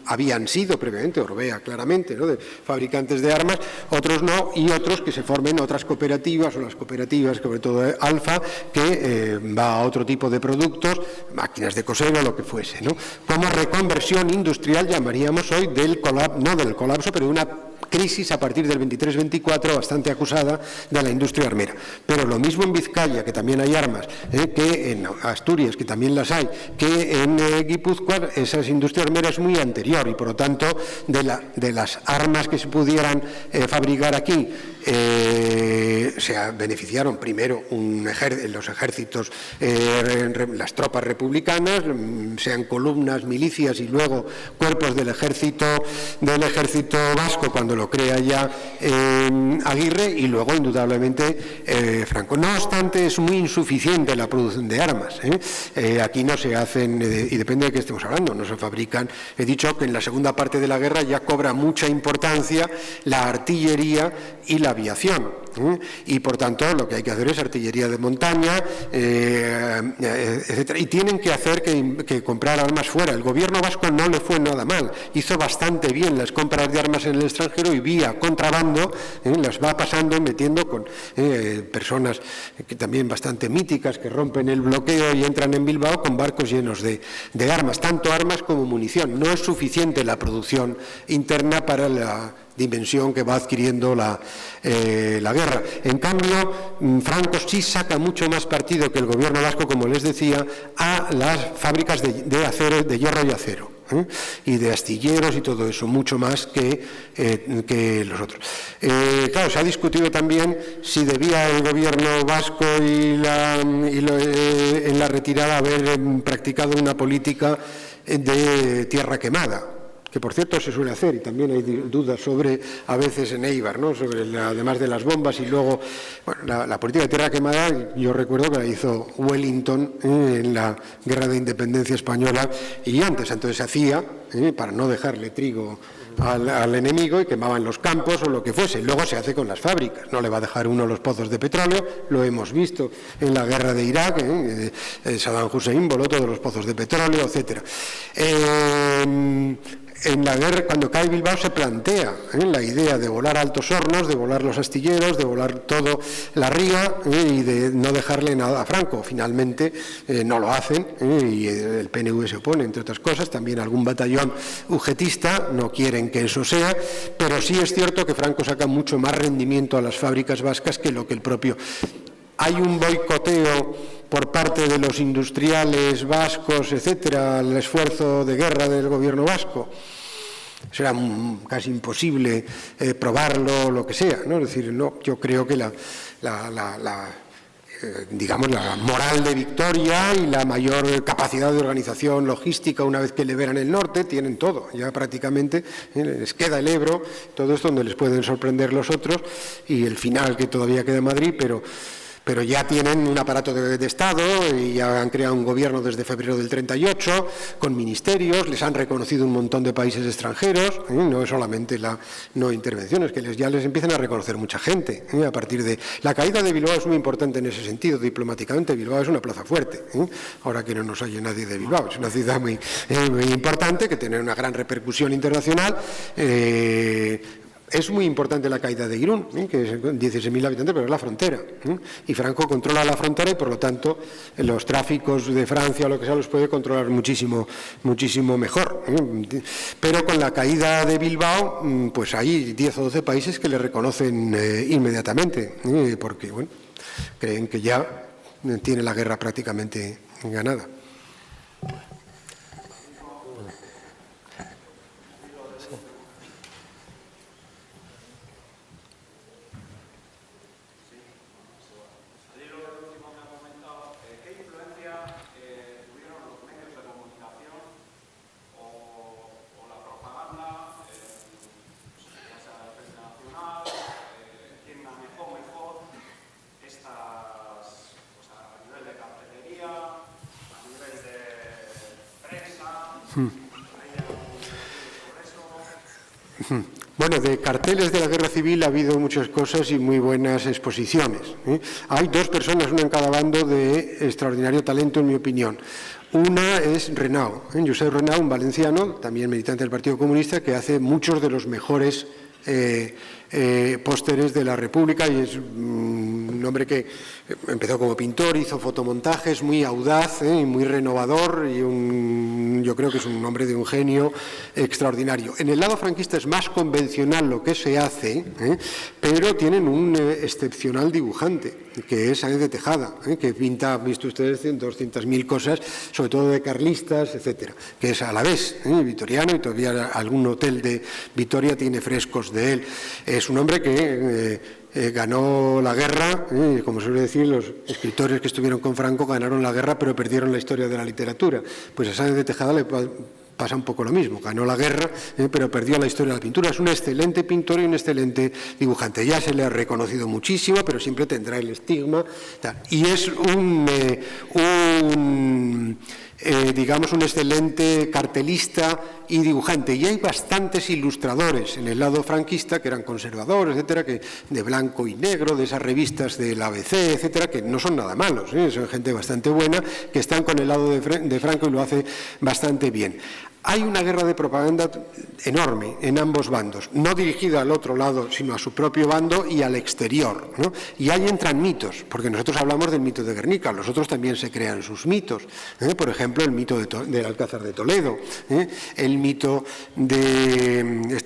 habían sido previamente, Orbea claramente, ¿no?, de fabricantes de armas, otros no, y otros que se formen otras cooperativas, o las cooperativas, sobre todo Alfa, que va a otro tipo de productos, máquinas de coser o lo que fuese, ¿no? Como reconversión industrial llamaríamos hoy no del colapso, pero de una crisis a partir del 23-24 bastante acusada de la industria armera. Pero lo mismo en Vizcaya, que también hay armas, que en Asturias, que también las hay, que en Guipúzcoa, esa industria armera es muy anterior y, por lo tanto, de las armas que se pudieran fabricar aquí, se beneficiaron primero los ejércitos, las tropas republicanas, sean columnas, milicias y luego cuerpos del ejército vasco cuando lo crea ya Aguirre, y luego indudablemente Franco. No obstante, es muy insuficiente la producción de armas. Aquí no se hacen, y depende de qué estemos hablando, no se fabrican. He dicho que en la segunda parte de la guerra ya cobra mucha importancia la artillería y la aviación, y por tanto lo que hay que hacer es artillería de montaña, etcétera, y tienen que hacer que comprar armas fuera. El gobierno vasco no le fue nada mal, hizo bastante bien las compras de armas en el extranjero y vía contrabando las va pasando, metiendo con personas que también bastante míticas, que rompen el bloqueo y entran en Bilbao con barcos llenos de armas, tanto armas como munición. No es suficiente la producción interna para la dimensión que va adquiriendo la guerra. En cambio, Franco sí saca mucho más partido que el gobierno vasco, como les decía, a las fábricas de acero, de hierro y acero. y de astilleros y todo eso, mucho más que los otros. Claro, se ha discutido también si debía el gobierno vasco en la retirada haber practicado una política de tierra quemada, que por cierto se suele hacer, y también hay dudas sobre, a veces en Eibar, ¿no?, sobre además de las bombas, y luego, bueno, la política de tierra quemada, yo recuerdo que la hizo Wellington en la Guerra de Independencia Española, y antes, entonces se hacía para no dejarle trigo al enemigo, y quemaban los campos o lo que fuese. Luego se hace con las fábricas, no le va a dejar uno los pozos de petróleo, lo hemos visto en la guerra de Irak, Saddam Hussein voló todos los pozos de petróleo, etcétera. En la guerra, cuando cae Bilbao, se plantea la idea de volar Altos Hornos, de volar los astilleros, de volar todo la ría y de no dejarle nada a Franco. Finalmente no lo hacen y el PNV se opone, entre otras cosas. También algún batallón ugetista no quieren que eso sea, pero sí es cierto que Franco saca mucho más rendimiento a las fábricas vascas que lo que el propio. Hay un boicoteo por parte de los industriales vascos, etcétera, al esfuerzo de guerra del gobierno vasco. Será casi imposible probarlo, lo que sea, ¿no? Es decir, no, yo creo que digamos, la moral de victoria y la mayor capacidad de organización logística, una vez que liberan el norte, tienen todo, ya prácticamente les queda el Ebro, todo esto donde les pueden sorprender los otros, y el final que todavía queda en Madrid, pero ya tienen un aparato de Estado y ya han creado un gobierno desde febrero del 38, con ministerios, les han reconocido un montón de países extranjeros, no es solamente la no intervención, es que ya les empiezan a reconocer mucha gente. A partir de la caída de Bilbao es muy importante en ese sentido, diplomáticamente. Bilbao es una plaza fuerte, ahora que no nos oye nadie de Bilbao, es una ciudad muy importante, que tiene una gran repercusión internacional. Es muy importante la caída de Irún, que es 16.000 habitantes, pero es la frontera. Y Franco controla la frontera y, por lo tanto, los tráficos de Francia o lo que sea los puede controlar muchísimo mejor. Pero con la caída de Bilbao, pues hay 10 o 12 países que le reconocen inmediatamente, porque, bueno, creen que ya tiene la guerra prácticamente ganada. Bueno, de carteles de la Guerra Civil ha habido muchas cosas y muy buenas exposiciones. Hay dos personas, una en cada bando, de extraordinario talento, en mi opinión. Una es Renau, Josep Renau, un valenciano, también militante del Partido Comunista, que hace muchos de los mejores pósteres de la República, y es un hombre que empezó como pintor, hizo fotomontajes, muy audaz y muy renovador, y yo creo que es un hombre de un genio extraordinario. En el lado franquista es más convencional lo que se hace, pero tienen un excepcional dibujante, que es Sáenz de Tejada, que pinta, han visto ustedes, 200.000 cosas, sobre todo de carlistas, etcétera, que es a la vez vitoriano, y todavía algún hotel de Vitoria tiene frescos de él. Es un hombre que ganó la guerra, como suele decir, los escritores que estuvieron con Franco ganaron la guerra pero perdieron la historia de la literatura. Pues a Sáenz de Tejada le pasa un poco lo mismo, ganó la guerra pero perdió la historia de la pintura. Es un excelente pintor y un excelente dibujante, ya se le ha reconocido muchísimo, pero siempre tendrá el estigma, y es digamos, un excelente cartelista y dibujante. Y hay bastantes ilustradores en el lado franquista que eran conservadores, etcétera, que de blanco y negro, de esas revistas del ABC, etcétera, que no son nada malos, son gente bastante buena, que están con el lado de Franco y lo hace bastante bien. Hay una guerra de propaganda enorme en ambos bandos, no dirigida al otro lado, sino a su propio bando y al exterior, ¿no? Y ahí entran mitos, porque nosotros hablamos del mito de Guernica, los otros también se crean sus mitos. Por ejemplo, el mito del Alcázar de Toledo, el mito de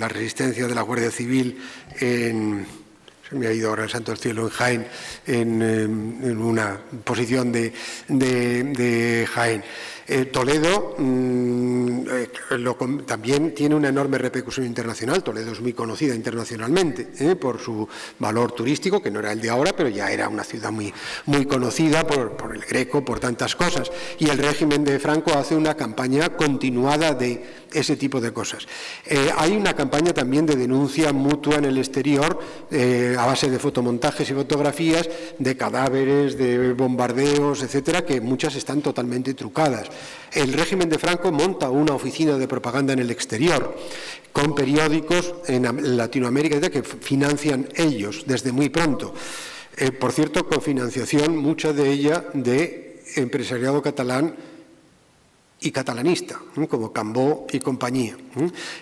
la resistencia de la Guardia Civil se me ha ido ahora el santo del cielo, en Jaén, en una posición de Jaén. Toledo también tiene una enorme repercusión internacional. Toledo es muy conocida internacionalmente por su valor turístico, que no era el de ahora, pero ya era una ciudad muy, muy conocida por el Greco, por tantas cosas. Y el régimen de Franco hace una campaña continuada de ese tipo de cosas. Hay una campaña también de denuncia mutua en el exterior, a base de fotomontajes y fotografías de cadáveres, de bombardeos, etcétera, que muchas están totalmente trucadas. El régimen de Franco monta una oficina de propaganda en el exterior con periódicos en Latinoamérica que financian ellos desde muy pronto. Por cierto, con financiación, mucha de ella de empresariado catalán y catalanista, como Cambó y compañía,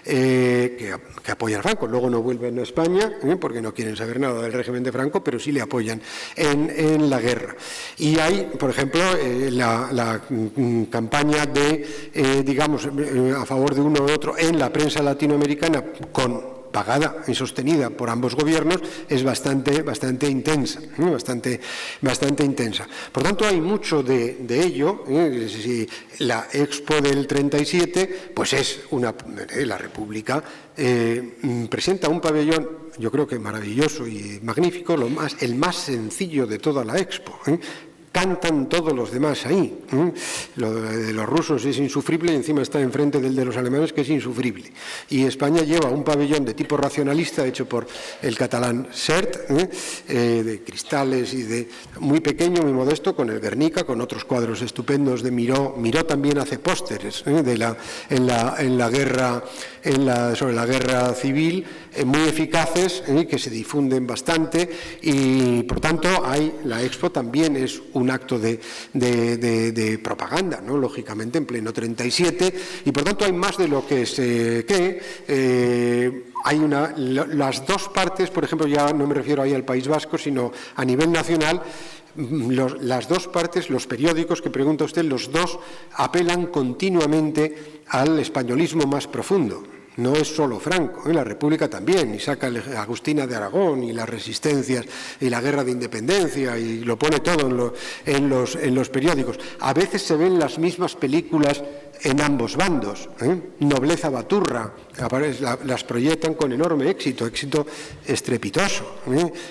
que apoyan a Franco. Luego no vuelven a España porque no quieren saber nada del régimen de Franco, pero sí le apoyan en la guerra. Y hay, por ejemplo, la campaña de, digamos, a favor de uno u otro en la prensa latinoamericana pagada y sostenida por ambos gobiernos, es bastante intensa, bastante intensa. Por tanto, hay mucho de ello. La Expo del 37, pues es la República presenta un pabellón, yo creo que maravilloso y magnífico, el más sencillo de toda la Expo. Cantan todos los demás ahí. Lo de los rusos es insufrible y encima está enfrente del de los alemanes, que es insufrible. Y España lleva un pabellón de tipo racionalista hecho por el catalán Sert, de cristales y muy pequeño, muy modesto, con el Guernica, con otros cuadros estupendos de Miró. Miró también hace pósteres sobre la guerra civil, muy eficaces, que se difunden bastante, y por tanto la Expo también es un acto de propaganda, ¿no? Lógicamente en pleno 37, y por tanto hay más de lo que hay las dos partes, por ejemplo, ya no me refiero ahí al País Vasco, sino a nivel nacional. Las dos partes, los periódicos que pregunta usted, los dos apelan continuamente al españolismo más profundo. No es solo Franco, la República también, y saca Agustina de Aragón y las resistencias y la guerra de independencia, y lo pone todo en los periódicos. A veces se ven las mismas películas en ambos bandos. Nobleza Baturra, las proyectan con enorme éxito estrepitoso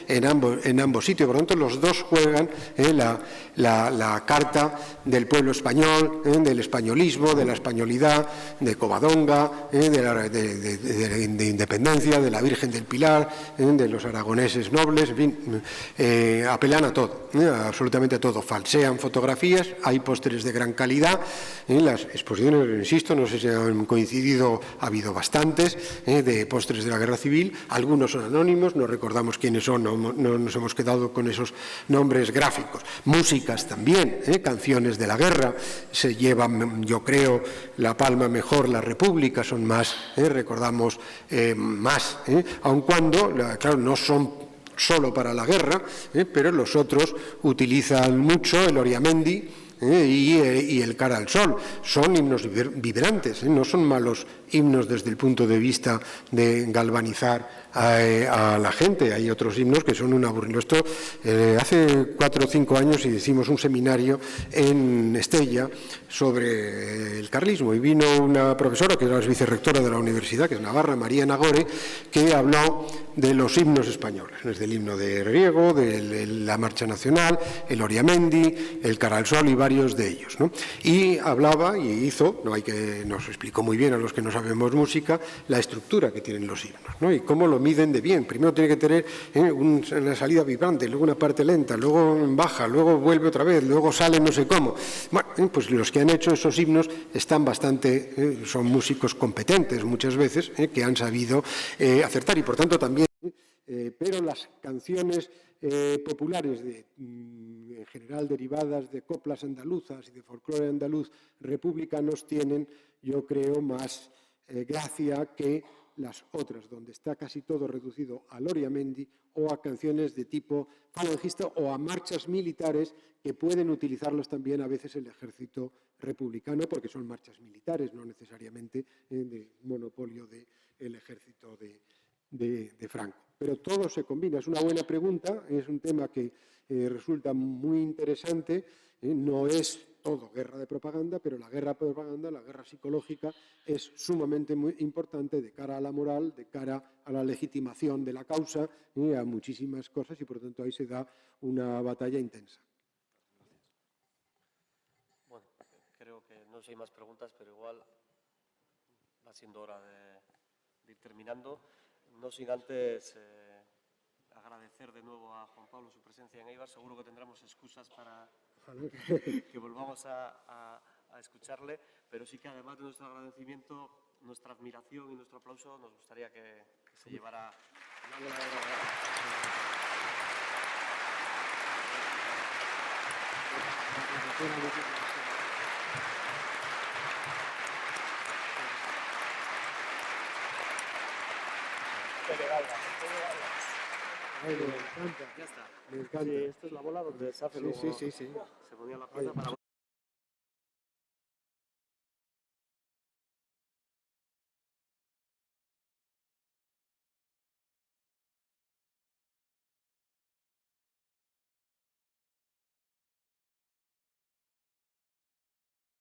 en ambos sitios. Por lo tanto, los dos juegan la carta del pueblo español, del españolismo, de la españolidad, de Covadonga, de independencia, de la Virgen del Pilar, de los aragoneses nobles, en fin, apelan a todo, absolutamente a todo. Falsean fotografías, hay pósteres de gran calidad, las exposiciones, insisto, no sé si han coincidido, ha habido bastantes, de pósteres de la guerra civil, algunos son anónimos, no recordamos quiénes son, no nos hemos quedado con esos nombres gráficos. Músicas también, canciones de la guerra, se llevan, yo creo, la palma mejor la República, son más, recordamos más, aun cuando, claro, no son solo para la guerra, pero los otros utilizan mucho el Oriamendi y el Cara al Sol. Son himnos vibrantes, no son malos himnos desde el punto de vista de galvanizar a la gente. Hay otros himnos que son un aburrimiento. Hace 4 o 5 años hicimos un seminario en Estella sobre el carlismo, y vino una profesora que era la vicerrectora de la universidad, que es navarra, María Nagore, que habló de los himnos españoles, desde el himno de Riego, de la Marcha Nacional, el Oriamendi, el Cara al Sol y varios de ellos, ¿no? Y hablaba y nos explicó muy bien a los que no sabemos música la estructura que tienen los himnos, ¿no? Y cómo lo miden de bien. Primero tiene que tener una salida vibrante, luego una parte lenta, luego baja, luego vuelve otra vez, luego sale no sé cómo. Bueno, pues los que han hecho esos himnos están bastante, son músicos competentes muchas veces, que han sabido acertar, y por tanto también, pero las canciones populares, en general derivadas de coplas andaluzas y de folclore andaluz republicanos, tienen, yo creo, más gracia que las otras, donde está casi todo reducido al Oriamendi o a canciones de tipo falangista o a marchas militares que pueden utilizarlas también a veces el ejército republicano, porque son marchas militares, no necesariamente de monopolio del ejército de Franco. Pero todo se combina. Es una buena pregunta, es un tema que resulta muy interesante. No es todo guerra de propaganda, pero la guerra de propaganda, la guerra psicológica, es sumamente muy importante de cara a la moral, de cara a la legitimación de la causa y a muchísimas cosas, y por lo tanto ahí se da una batalla intensa. Bueno, creo que no sé si hay más preguntas, pero igual va siendo hora de ir terminando. No sin antes agradecer de nuevo a Juan Pablo su presencia en Eibar. Seguro que tendremos excusas para que volvamos a escucharle, pero sí que además de nuestro agradecimiento, nuestra admiración y nuestro aplauso, nos gustaría que se llevara Me encanta. Ya está. Me encanta. Sí, esta es la bola donde se hace luego. Sí. Se ponía la pieza para